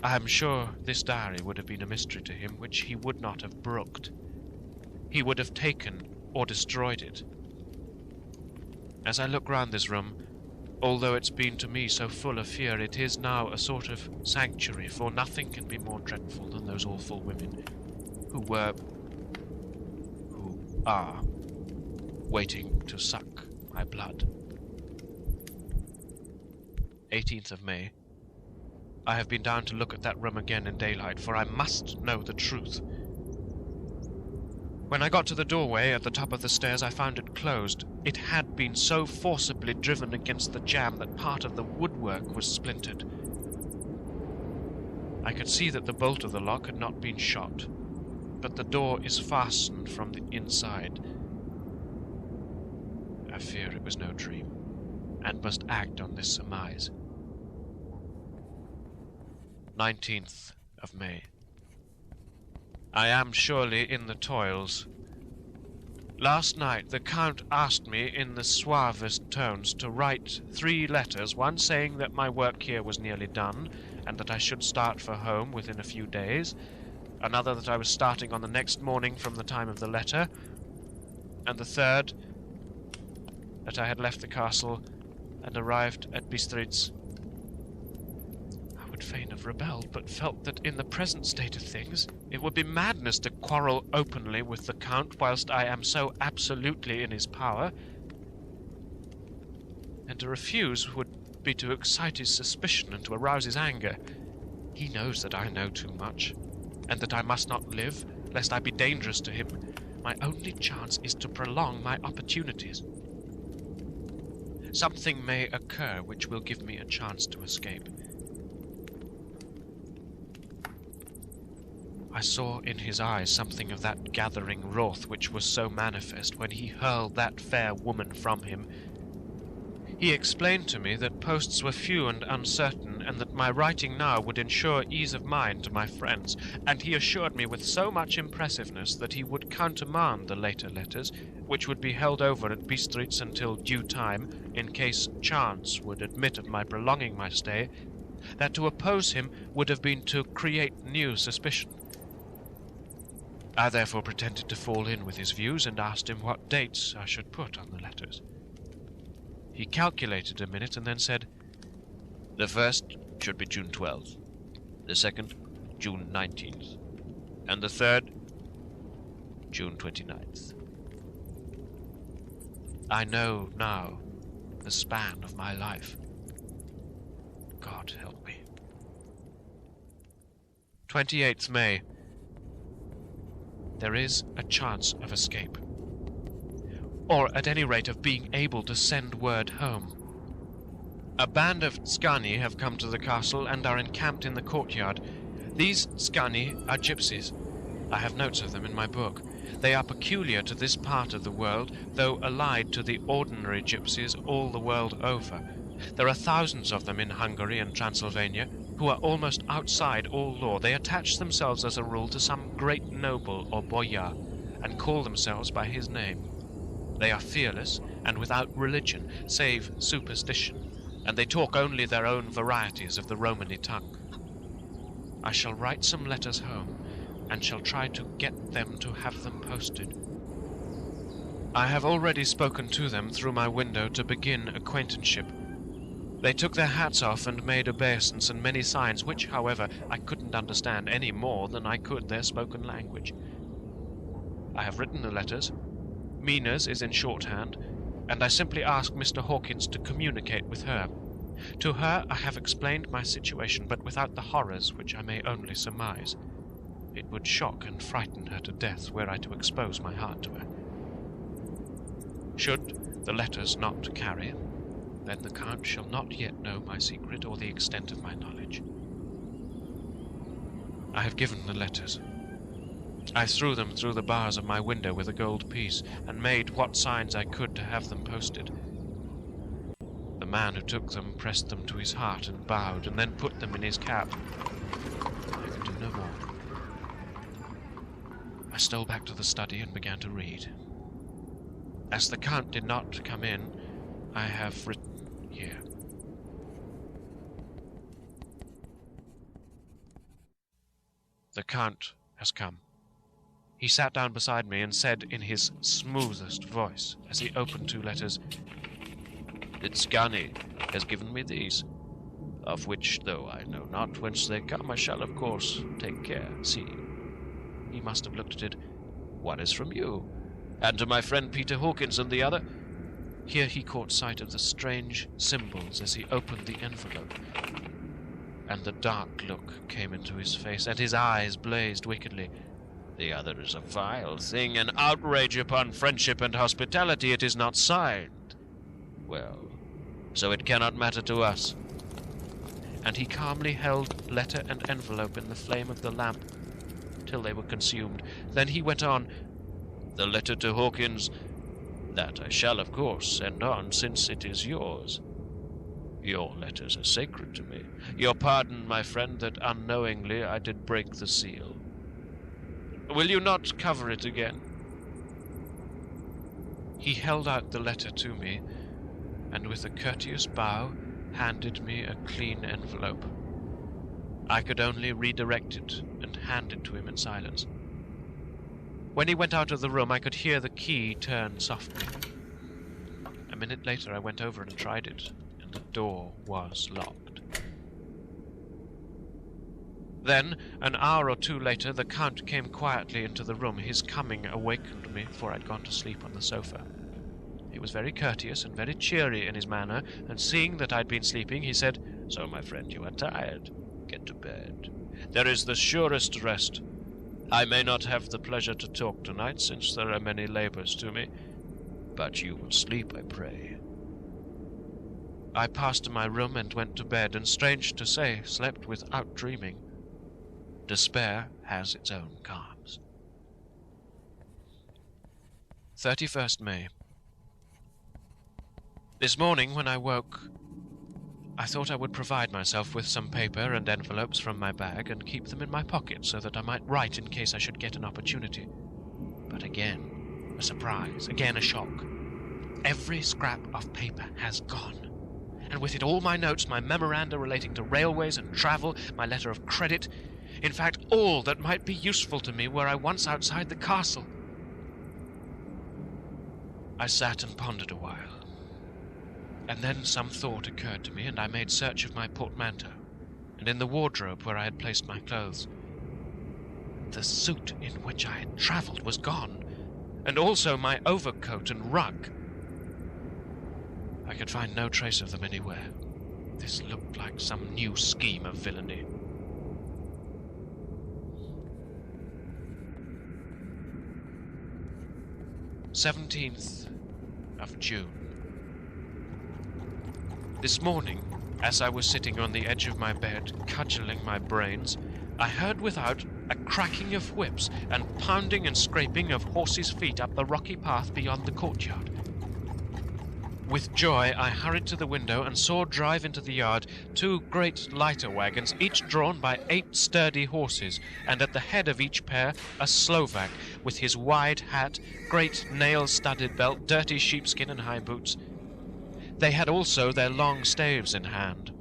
I am sure this diary would have been a mystery to him which he would not have brooked. He would have taken or destroyed it. As I look round this room, although it's been to me so full of fear, it is now a sort of sanctuary, for nothing can be more dreadful than those awful women who are waiting to suck my blood. 18th of May. I have been down to look at that room again in daylight, for I must know the truth. When I got to the doorway at the top of the stairs, I found it closed. It had been so forcibly driven against the jamb that part of the woodwork was splintered. I could see that the bolt of the lock had not been shot, but the door is fastened from the inside. I fear it was no dream, and must act on this surmise. 19th of May. I am surely in the toils. Last night the Count asked me in the suavest tones to write 3 letters, one saying that my work here was nearly done, and that I should start for home within a few days, another that I was starting on the next morning from the time of the letter, and the third, that I had left the castle and arrived at Bistritz. I would fain have rebelled, but felt that in the present state of things it would be madness to quarrel openly with the Count whilst I am so absolutely in his power, and to refuse would be to excite his suspicion and to arouse his anger. He knows that I know too much, and that I must not live, lest I be dangerous to him. My only chance is to prolong my opportunities. Something may occur which will give me a chance to escape. I saw in his eyes something of that gathering wrath which was so manifest when he hurled that fair woman from him. He explained to me that posts were few and uncertain, and that my writing now would ensure ease of mind to my friends, and he assured me with so much impressiveness that he would countermand the later letters, which would be held over at Bistritz until due time, in case chance would admit of my prolonging my stay, that to oppose him would have been to create new suspicion. I therefore pretended to fall in with his views, and asked him what dates I should put on the letters. He calculated a minute and then said, "The first should be June 12th, the second June 19th, and the third June 29th. I know now the span of my life. God help me." 28th May. There is a chance of escape, or at any rate of being able to send word home. A band of Scani have come to the castle and are encamped in the courtyard. These Scani are gypsies. I have notes of them in my book. They are peculiar to this part of the world, though allied to the ordinary gypsies all the world over. There are thousands of them in Hungary and Transylvania, who are almost outside all law. They attach themselves as a rule to some great noble or boyar, and call themselves by his name. They are fearless and without religion, save superstition, and they talk only their own varieties of the Romany tongue. I shall write some letters home, and shall try to get them to have them posted. I have already spoken to them through my window to begin acquaintanceship. They took their hats off and made obeisance and many signs, which, however, I couldn't understand any more than I could their spoken language. I have written the letters. Mina's is in shorthand, and I simply ask Mr. Hawkins to communicate with her. To her I have explained my situation, but without the horrors which I may only surmise. it would shock and frighten her to death were I to expose my heart to her. Should the letters not carry, then the Count shall not yet know my secret or the extent of my knowledge. I have given the letters. I threw them through the bars of my window with a gold piece, and made what signs I could to have them posted. The man who took them pressed them to his heart and bowed, and then put them in his cap. I could do no more. I stole back to the study and began to read. As the Count did not come in, I have written here. The Count has come. He sat down beside me and said in his smoothest voice, as he opened 2 letters, "Itzgani has given me these, of which, though I know not whence they come, I shall, of course, take care. See." He must have looked at it. "One is from you, and to my friend Peter Hawkins, and the other—" Here he caught sight of the strange symbols as he opened the envelope, and the dark look came into his face, and his eyes blazed wickedly. "The other is a vile thing, an outrage upon friendship and hospitality. It is not signed. Well, so it cannot matter to us." And he calmly held letter and envelope in the flame of the lamp till they were consumed. Then he went on, "The letter to Hawkins, that I shall, of course, send on, since it is yours. Your letters are sacred to me. Your pardon, my friend, that unknowingly I did break the seal. Will you not cover it again?" He held out the letter to me, and with a courteous bow handed me a clean envelope. I could only redirect it and hand it to him in silence. When he went out of the room, I could hear the key turn softly. A minute later, I went over and tried it, and the door was locked. Then, an hour or 2 later, the Count came quietly into the room. His coming awakened me, for I'd gone to sleep on the sofa. He was very courteous and very cheery in his manner, and seeing that I'd been sleeping, he said, "So, my friend, you are tired. Get to bed. There is the surest rest. I may not have the pleasure to talk tonight, since there are many labors to me, but you will sleep, I pray." I passed to my room and went to bed, and strange to say, slept without dreaming. Despair has its own calms. 31st May. This morning, when I woke, I thought I would provide myself with some paper and envelopes from my bag and keep them in my pocket so that I might write in case I should get an opportunity. But again, a surprise, again a shock. Every scrap of paper has gone, and with it all my notes, my memoranda relating to railways and travel, my letter of credit, in fact, all that might be useful to me were I once outside the castle. I sat and pondered a while. And then some thought occurred to me, and I made search of my portmanteau, and in the wardrobe where I had placed my clothes. The suit in which I had travelled was gone, and also my overcoat and rug. I could find no trace of them anywhere. This looked like some new scheme of villainy. "17th of June. This morning, as I was sitting on the edge of my bed, cudgelling my brains, I heard without a cracking of whips and pounding and scraping of horses' feet up the rocky path beyond the courtyard. With joy, I hurried to the window and saw drive into the yard 2 great lighter wagons, each drawn by 8 sturdy horses, and at the head of each pair a Slovak, with his wide hat, great nail-studded belt, dirty sheepskin and high boots. They had also their long staves in hand.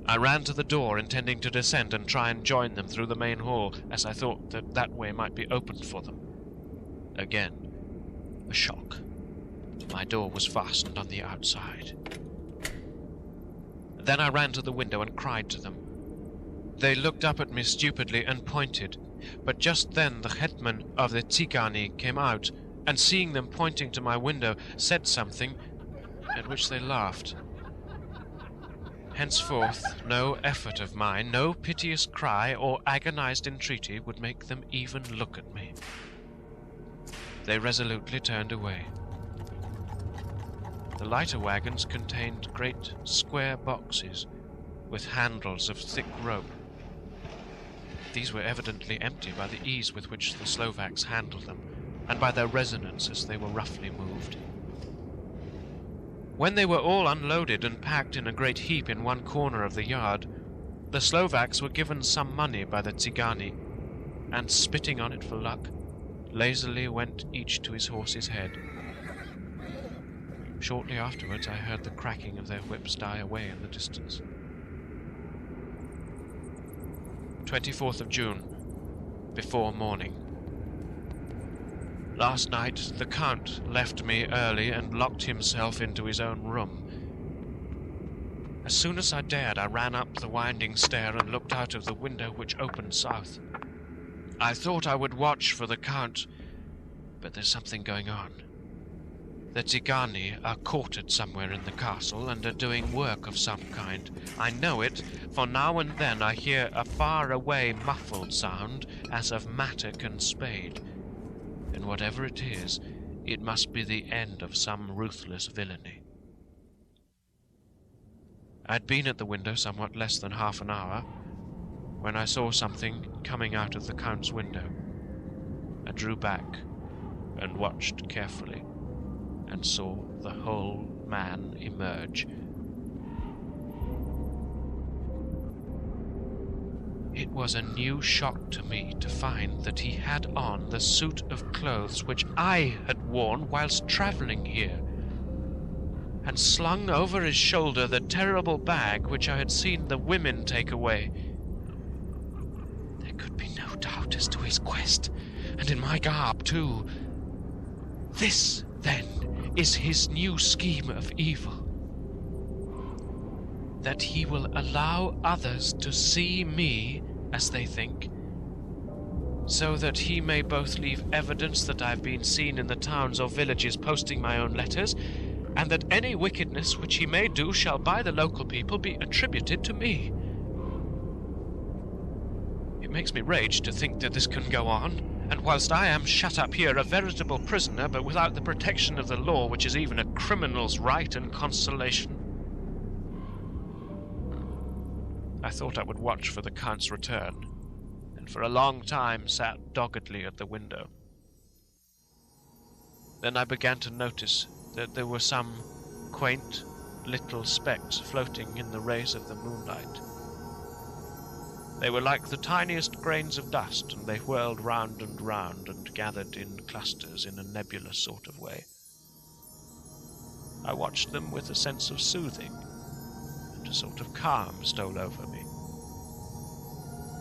I ran to the door, intending to descend and try and join them through the main hall, as I thought that that way might be opened for them. Again, a shock. My door was fastened on the outside. Then I ran to the window and cried to them. They looked up at me stupidly and pointed, but just then the hetman of the Tzigani came out, and seeing them pointing to my window, said something, at which they laughed. Henceforth, no effort of mine, no piteous cry or agonized entreaty would make them even look at me. They resolutely turned away. The lighter wagons contained great square boxes with handles of thick rope. These were evidently empty by the ease with which the Slovaks handled them, and by their resonance as they were roughly moved. When they were all unloaded and packed in a great heap in one corner of the yard, the Slovaks were given some money by the Tsigani, and spitting on it for luck, lazily went each to his horse's head. Shortly afterwards I heard the cracking of their whips die away in the distance. 24th of June, before morning. Last night the Count left me early and locked himself into his own room. As soon as I dared, I ran up the winding stair and looked out of the window which opened south. I thought I would watch for the Count, but there's something going on. The Tsigani are quartered somewhere in the castle and are doing work of some kind. I know it, for now and then I hear a far-away muffled sound as of mattock and spade. And whatever it is, it must be the end of some ruthless villainy. I'd been at the window somewhat less than half an hour when I saw something coming out of the Count's window. I drew back and watched carefully, and saw the whole man emerge. It was a new shock to me to find that he had on the suit of clothes which I had worn whilst travelling here, and slung over his shoulder the terrible bag which I had seen the women take away. There could be no doubt as to his quest, and in my garb too. This, then, is his new scheme of evil. That he will allow others to see me, as they think, so that he may both leave evidence that I've been seen in the towns or villages posting my own letters, and that any wickedness which he may do shall by the local people be attributed to me. It makes me rage to think that this can go on, and whilst I am shut up here a veritable prisoner, but without the protection of the law, which is even a criminal's right and consolation. I thought I would watch for the Count's return, and for a long time sat doggedly at the window. Then I began to notice that there were some quaint little specks floating in the rays of the moonlight. They were like the tiniest grains of dust, and they whirled round and gathered in clusters in a nebulous sort of way. I watched them with a sense of soothing, and a sort of calm stole over me.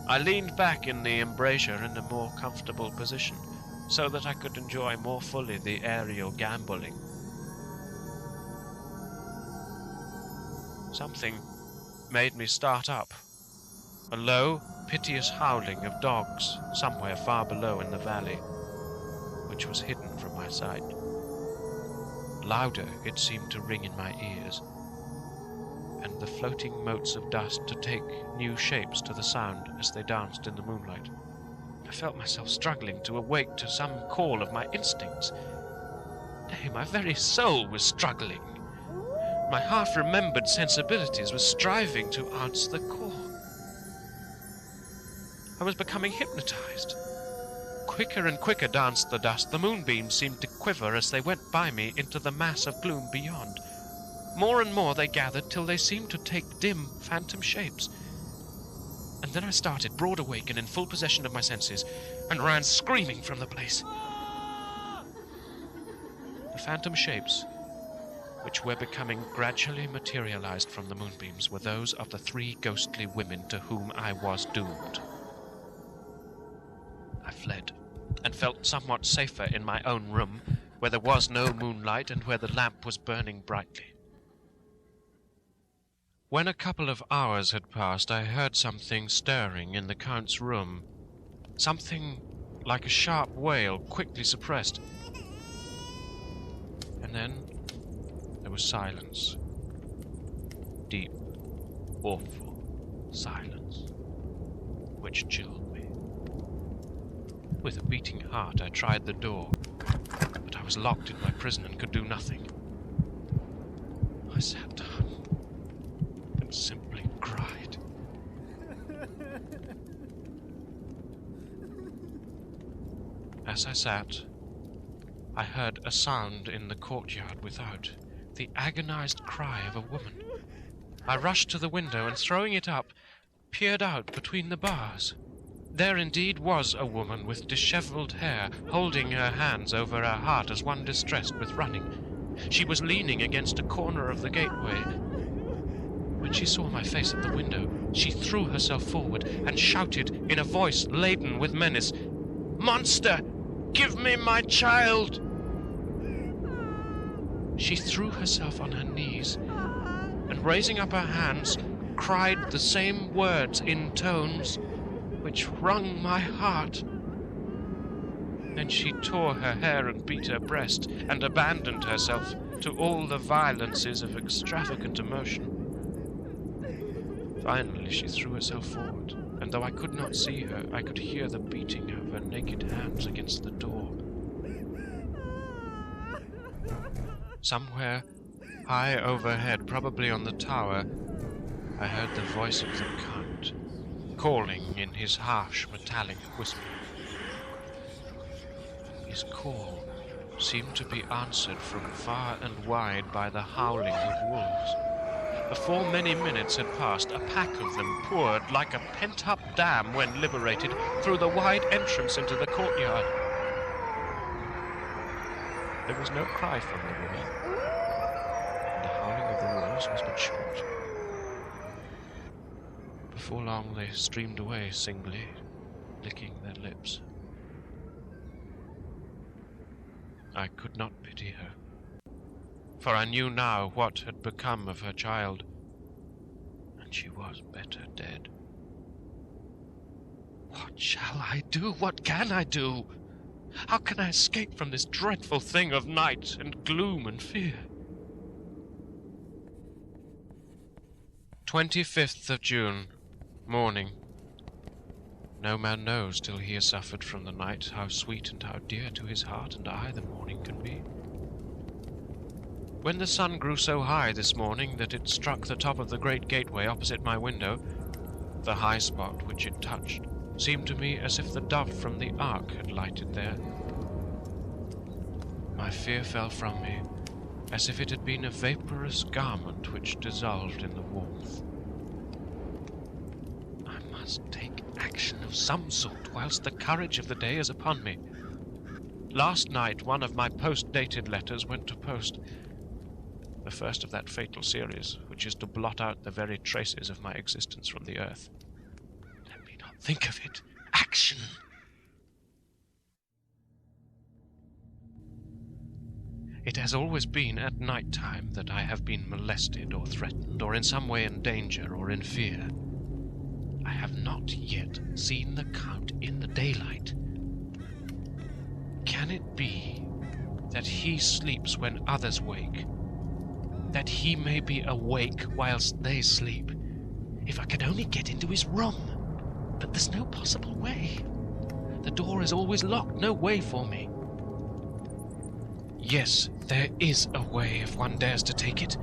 I leaned back in the embrasure in a more comfortable position, so that I could enjoy more fully the aerial gambolling. Something made me start up. A low, piteous howling of dogs somewhere far below in the valley, which was hidden from my sight. Louder it seemed to ring in my ears, and the floating motes of dust to take new shapes to the sound as they danced in the moonlight. I felt myself struggling to awake to some call of my instincts. Nay, my very soul was struggling. My half-remembered sensibilities were striving to answer the call. I was becoming hypnotized. Quicker and quicker danced the dust. The moonbeams seemed to quiver as they went by me into the mass of gloom beyond. More and more they gathered till they seemed to take dim, phantom shapes. And then I started, broad awake and in full possession of my senses, and ran screaming from the place. The phantom shapes, which were becoming gradually materialized from the moonbeams, were those of the 3 ghostly women to whom I was doomed. I fled, and felt somewhat safer in my own room, where there was no moonlight and where the lamp was burning brightly. When a couple of hours had passed, I heard something stirring in the Count's room. Something like a sharp wail, quickly suppressed. And then there was silence. Deep, awful silence, which chilled me. With a beating heart, I tried the door, but I was locked in my prison and could do nothing. I sat down and simply cried. As I sat, I heard a sound in the courtyard without, the agonized cry of a woman. I rushed to the window and, throwing it up, peered out between the bars. There indeed was a woman with disheveled hair, holding her hands over her heart as one distressed with running. She was leaning against a corner of the gateway. When she saw my face at the window, she threw herself forward and shouted in a voice laden with menace, "Monster! Give me my child!" She threw herself on her knees and, raising up her hands, cried the same words in tones which wrung my heart. Then she tore her hair and beat her breast and abandoned herself to all the violences of extravagant emotion. Finally she threw herself forward, and though I could not see her, I could hear the beating of her naked hands against the door. Somewhere high overhead, probably on the tower, I heard the voice of the Count, calling in his harsh, metallic whisper. His call seemed to be answered from far and wide by the howling of wolves. Before many minutes had passed, a pack of them poured like a pent-up dam when liberated through the wide entrance into the courtyard. There was no cry from the woman, and the howling of the wolves was but short. Before long they streamed away singly, licking their lips. I could not pity her, for I knew now what had become of her child, and she was better dead. What shall I do? What can I do? How can I escape from this dreadful thing of night and gloom and fear? 25th of June, morning. No man knows till he has suffered from the night how sweet and how dear to his heart and eye the morning can be. When the sun grew so high this morning that it struck the top of the great gateway opposite my window, the high spot which it touched seemed to me as if the dove from the ark had lighted there. My fear fell from me, as if it had been a vaporous garment which dissolved in the warmth. I must take action of some sort whilst the courage of the day is upon me. Last night one of my post-dated letters went to post, the first of that fatal series which is to blot out the very traces of my existence from the earth. Let me not think of it. Action! It has always been at night time that I have been molested or threatened, or in some way in danger or in fear. I have not yet seen the Count in the daylight. Can it be that he sleeps when others wake? That he may be awake whilst they sleep? If I could only get into his room! But there's no possible way. The door is always locked, no way for me. Yes, there is a way if one dares to take it.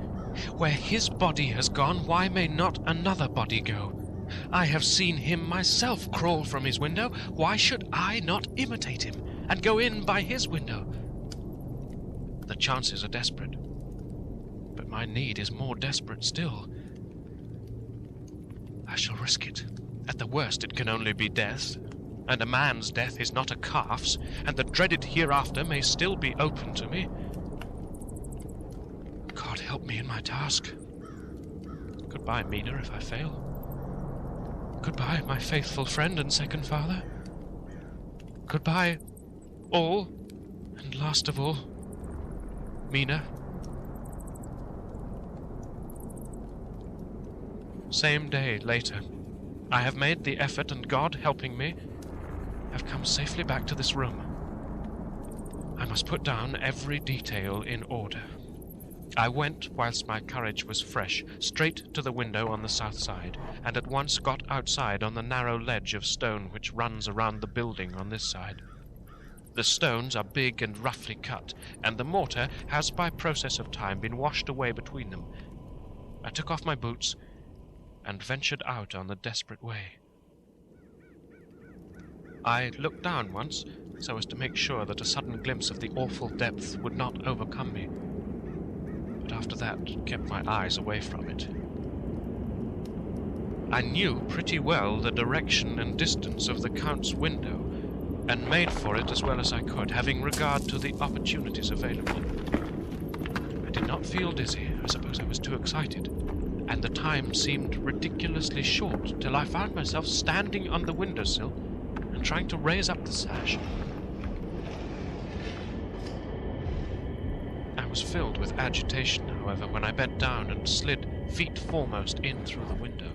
Where his body has gone, why may not another body go? I have seen him myself crawl from his window. Why should I not imitate him and go in by his window? The chances are desperate, but my need is more desperate still. I shall risk it. At the worst, it can only be death, and a man's death is not a calf's, and the dreaded hereafter may still be open to me. God help me in my task. Goodbye, Mina, if I fail. Goodbye, my faithful friend and second father. Goodbye, all, and last of all, Mina. Same day, later. I have made the effort, and God helping me, have come safely back to this room. I must put down every detail in order. I went, whilst my courage was fresh, straight to the window on the south side, and at once got outside on the narrow ledge of stone which runs around the building on this side. The stones are big and roughly cut, and the mortar has by process of time been washed away between them. I took off my boots and ventured out on the desperate way. I looked down once, so as to make sure that a sudden glimpse of the awful depth would not overcome me. But after that, kept my eyes away from it. I knew pretty well the direction and distance of the Count's window, and made for it as well as I could, having regard to the opportunities available. I did not feel dizzy. I suppose I was too excited, and the time seemed ridiculously short till I found myself standing on the windowsill and trying to raise up the sash. I was filled with agitation, however, when I bent down and slid feet foremost in through the window.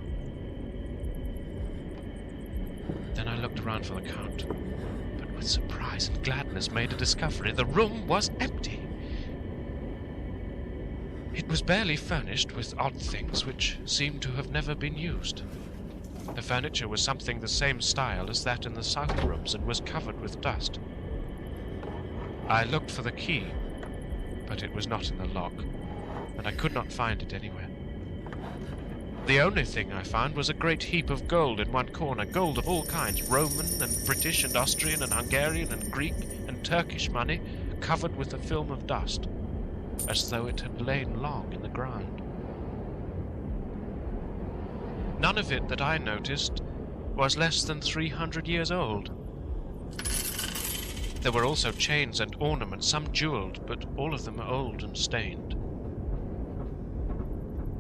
Then I looked around for the Count, but with surprise and gladness made a discovery. The room was empty. It was barely furnished with odd things which seemed to have never been used. The furniture was something the same style as that in the south rooms and was covered with dust. I looked for the key, but it was not in the lock, and I could not find it anywhere. The only thing I found was a great heap of gold in one corner, gold of all kinds, Roman and British and Austrian and Hungarian and Greek and Turkish money, covered with a film of dust, as though it had lain long in the ground. None of it that I noticed was less than 300 years old. There were also chains and ornaments, some jeweled, but all of them old and stained.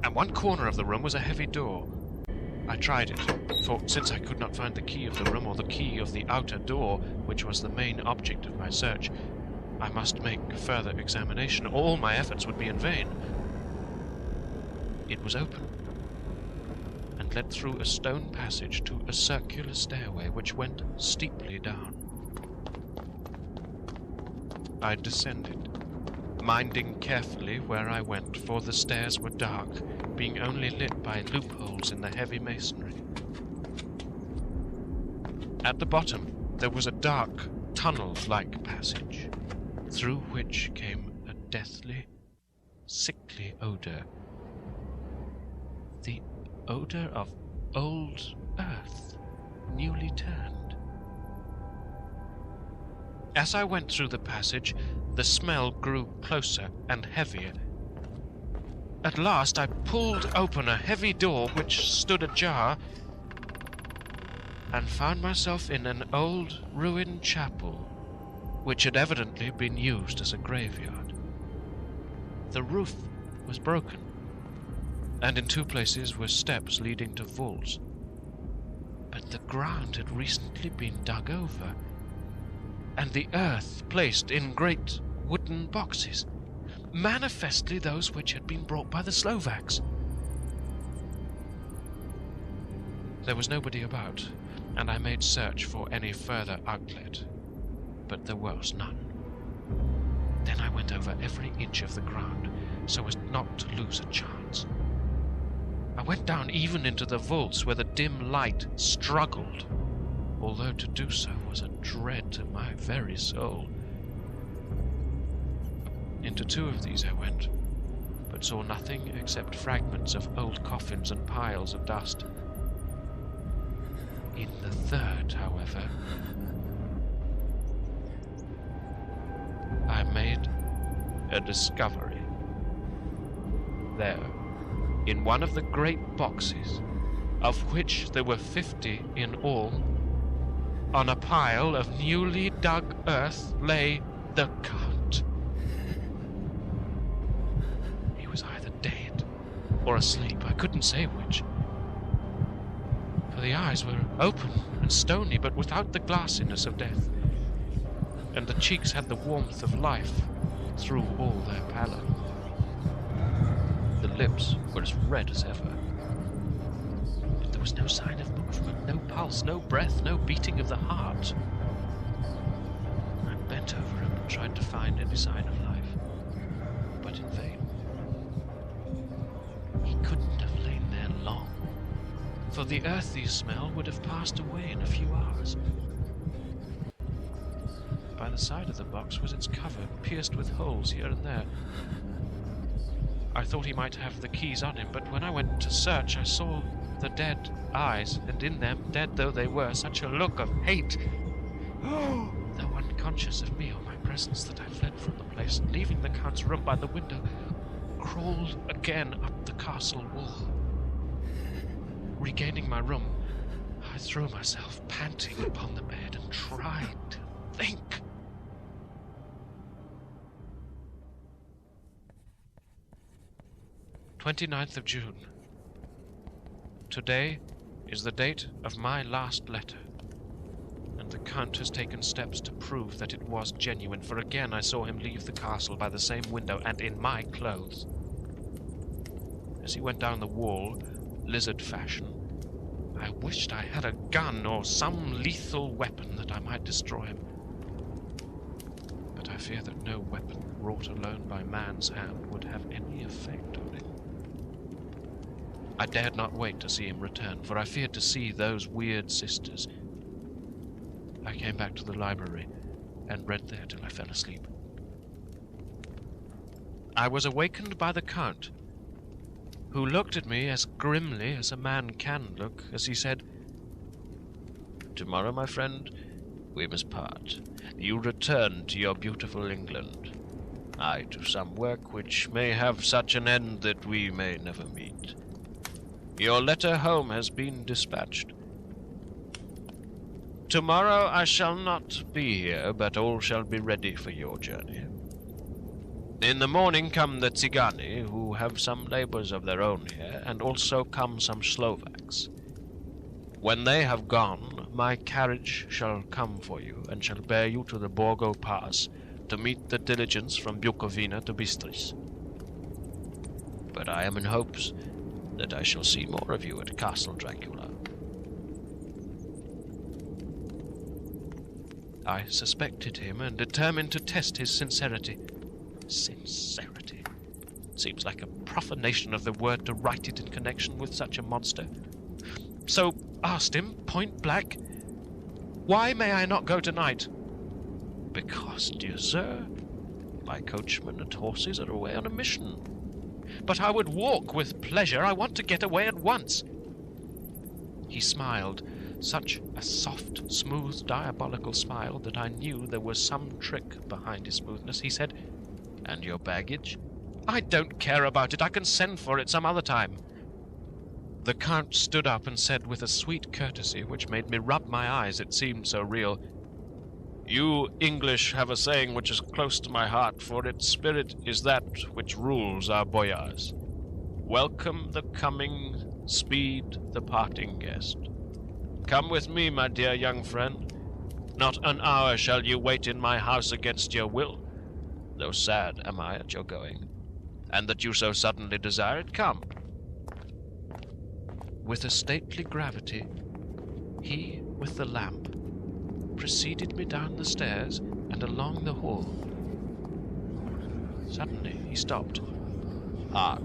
At one corner of the room was a heavy door. I tried it, for since I could not find the key of the room or the key of the outer door, which was the main object of my search, I must make further examination, or all my efforts would be in vain. It was open, and led through a stone passage to a circular stairway which went steeply down. I descended, minding carefully where I went, for the stairs were dark, being only lit by loopholes in the heavy masonry. At the bottom there was a dark, tunnel-like passage, through which came a deathly, sickly odour. The odour of old earth, newly turned. As I went through the passage, the smell grew closer and heavier. At last I pulled open a heavy door which stood ajar, and found myself in an old ruined chapel, which had evidently been used as a graveyard. The roof was broken, and in two places were steps leading to vaults. But the ground had recently been dug over, and the earth placed in great wooden boxes, manifestly those which had been brought by the Slovaks. There was nobody about, and I made search for any further outlet, but there was none. Then I went over every inch of the ground, so as not to lose a chance. I went down even into the vaults where the dim light struggled, although to do so was a dread to my very soul. Into two of these I went, but saw nothing except fragments of old coffins and piles of dust. In the third, however, I made a discovery. There, in one of the great boxes, of which there were 50 in all, on a pile of newly dug earth lay the Count. He was either dead or asleep, I couldn't say which, for the eyes were open and stony, but without the glassiness of death, and the cheeks had the warmth of life through all their pallor. The lips were as red as ever, but there was no sign of movement, no pulse, no breath, no beating of the heart. I bent over him and tried to find any sign of life, but in vain. for the earthy smell would have passed away in a few hours. By the side of the box was its cover, pierced with holes here and there. I thought he might have the keys on him, but when I went to search, I saw the dead eyes, and in them, dead though they were, such a look of hate. Though unconscious of me or my presence, that I fled from the place, and leaving the Count's room by the window, crawled again up the castle wall. Regaining my room, I threw myself panting upon the bed and tried to think. "29th of June. Today is the date of my last letter, and the Count has taken steps to prove that it was genuine, for again I saw him leave the castle by the same window and in my clothes. As he went down the wall, lizard fashion, I wished I had a gun or some lethal weapon that I might destroy him. But I fear that no weapon wrought alone by man's hand would have any effect on him. I dared not wait to see him return, for I feared to see those weird sisters. I came back to the library and read there till I fell asleep. I was awakened by the Count, who looked at me as grimly as a man can look, as he said, "Tomorrow, my friend, we must part. You return to your beautiful England. I to some work which may have such an end that we may never meet. Your letter home has been dispatched. Tomorrow I shall not be here, but all shall be ready for your journey. In the morning come the Tsigani, who have some labours of their own here, and also come some Slovaks. When they have gone, my carriage shall come for you, and shall bear you to the Borgo Pass, to meet the diligence from Bukovina to Bistris. But I am in hopes that I shall see more of you at Castle Dracula." I suspected him and determined to test his sincerity. Sincerity. Seems like a profanation of the word to write it in connection with such a monster. So asked him, point blank, "Why may I not go tonight?" "Because, dear sir, my coachman and horses are away on a mission." "But I would walk with pleasure. I want to get away at once." He smiled, such a soft, smooth, diabolical smile that I knew there was some trick behind his smoothness. He said, "And your baggage?" "I don't care about it. I can send for it some other time." The Count stood up and said with a sweet courtesy, which made me rub my eyes, it seemed so real, "You English have a saying which is close to my heart, for its spirit is that which rules our boyars. Welcome the coming, speed the parting guest. Come with me, my dear young friend. Not an hour shall you wait in my house against your will, though sad am I at your going, and that you so suddenly desire it. Come." With a stately gravity, he, with the lamp, preceded me down the stairs and along the hall. Suddenly he stopped. Hark!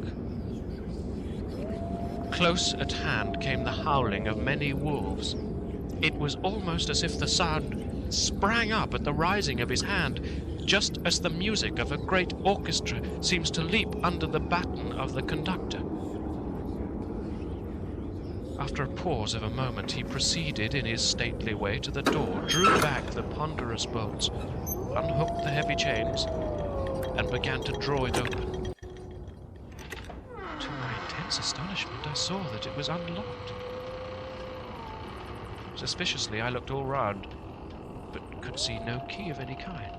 Close at hand came the howling of many wolves. It was almost as if the sound sprang up at the rising of his hand, just as the music of a great orchestra seems to leap under the baton of the conductor. After a pause of a moment, he proceeded in his stately way to the door, drew back the ponderous bolts, unhooked the heavy chains, and began to draw it open. To my intense astonishment, I saw that it was unlocked. Suspiciously, I looked all round, but could see no key of any kind.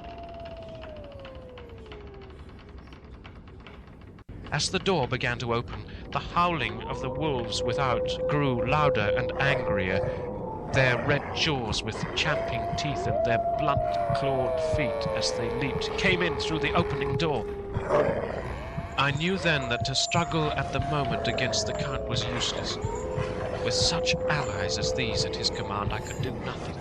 As the door began to open, the howling of the wolves without grew louder and angrier, their red jaws with champing teeth and their blunt-clawed feet as they leaped came in through the opening door. I knew then that to struggle at the moment against the Count was useless. With such allies as these at his command, I could do nothing.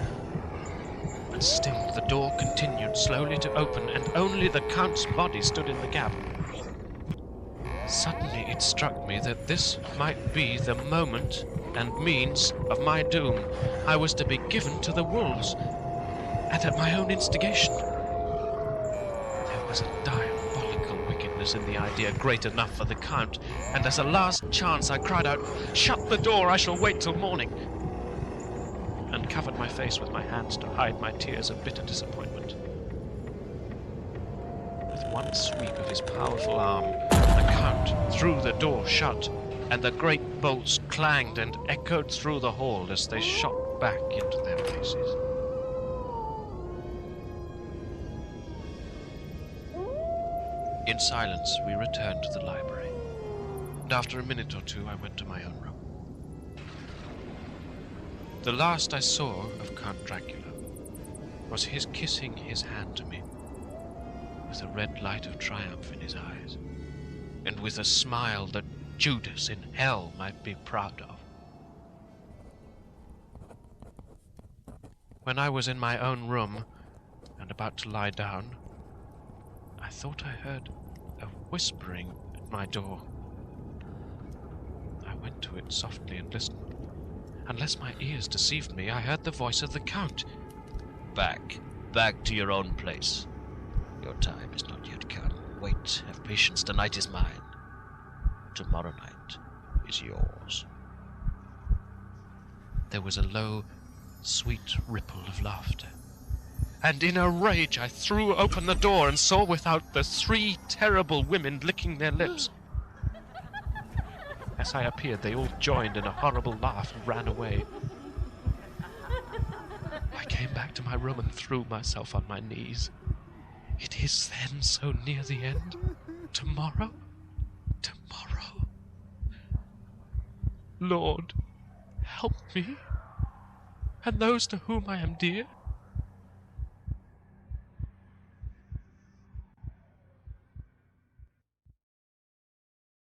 But still the door continued slowly to open, and only the Count's body stood in the gap. Suddenly it struck me that this might be the moment and means of my doom. I was to be given to the wolves, and at my own instigation. There was a diabolical wickedness in the idea great enough for the Count, and as a last chance I cried out, "Shut the door, I shall wait till morning," and covered my face with my hands to hide my tears of bitter disappointment. With one sweep of his powerful arm, the Count threw the door shut, and the great bolts clanged and echoed through the hall as they shot back into their places. In silence, we returned to the library, and after a minute or two, I went to my own room. The last I saw of Count Dracula was his kissing his hand to me, with a red light of triumph in his eyes, and with a smile that Judas in hell might be proud of. When I was in my own room and about to lie down, I thought I heard a whispering at my door. I went to it softly and listened. Unless my ears deceived me, I heard the voice of the Count. Back to your own place. Your time is not yet come. Wait, have patience, tonight is mine. Tomorrow night is yours. There was a low, sweet ripple of laughter, and in a rage I threw open the door and saw without the 3 terrible women licking their lips. As I appeared, they all joined in a horrible laugh and ran away. I came back to my room and threw myself on my knees. It is then so near the end. Tomorrow? Lord, help me, and those to whom I am dear.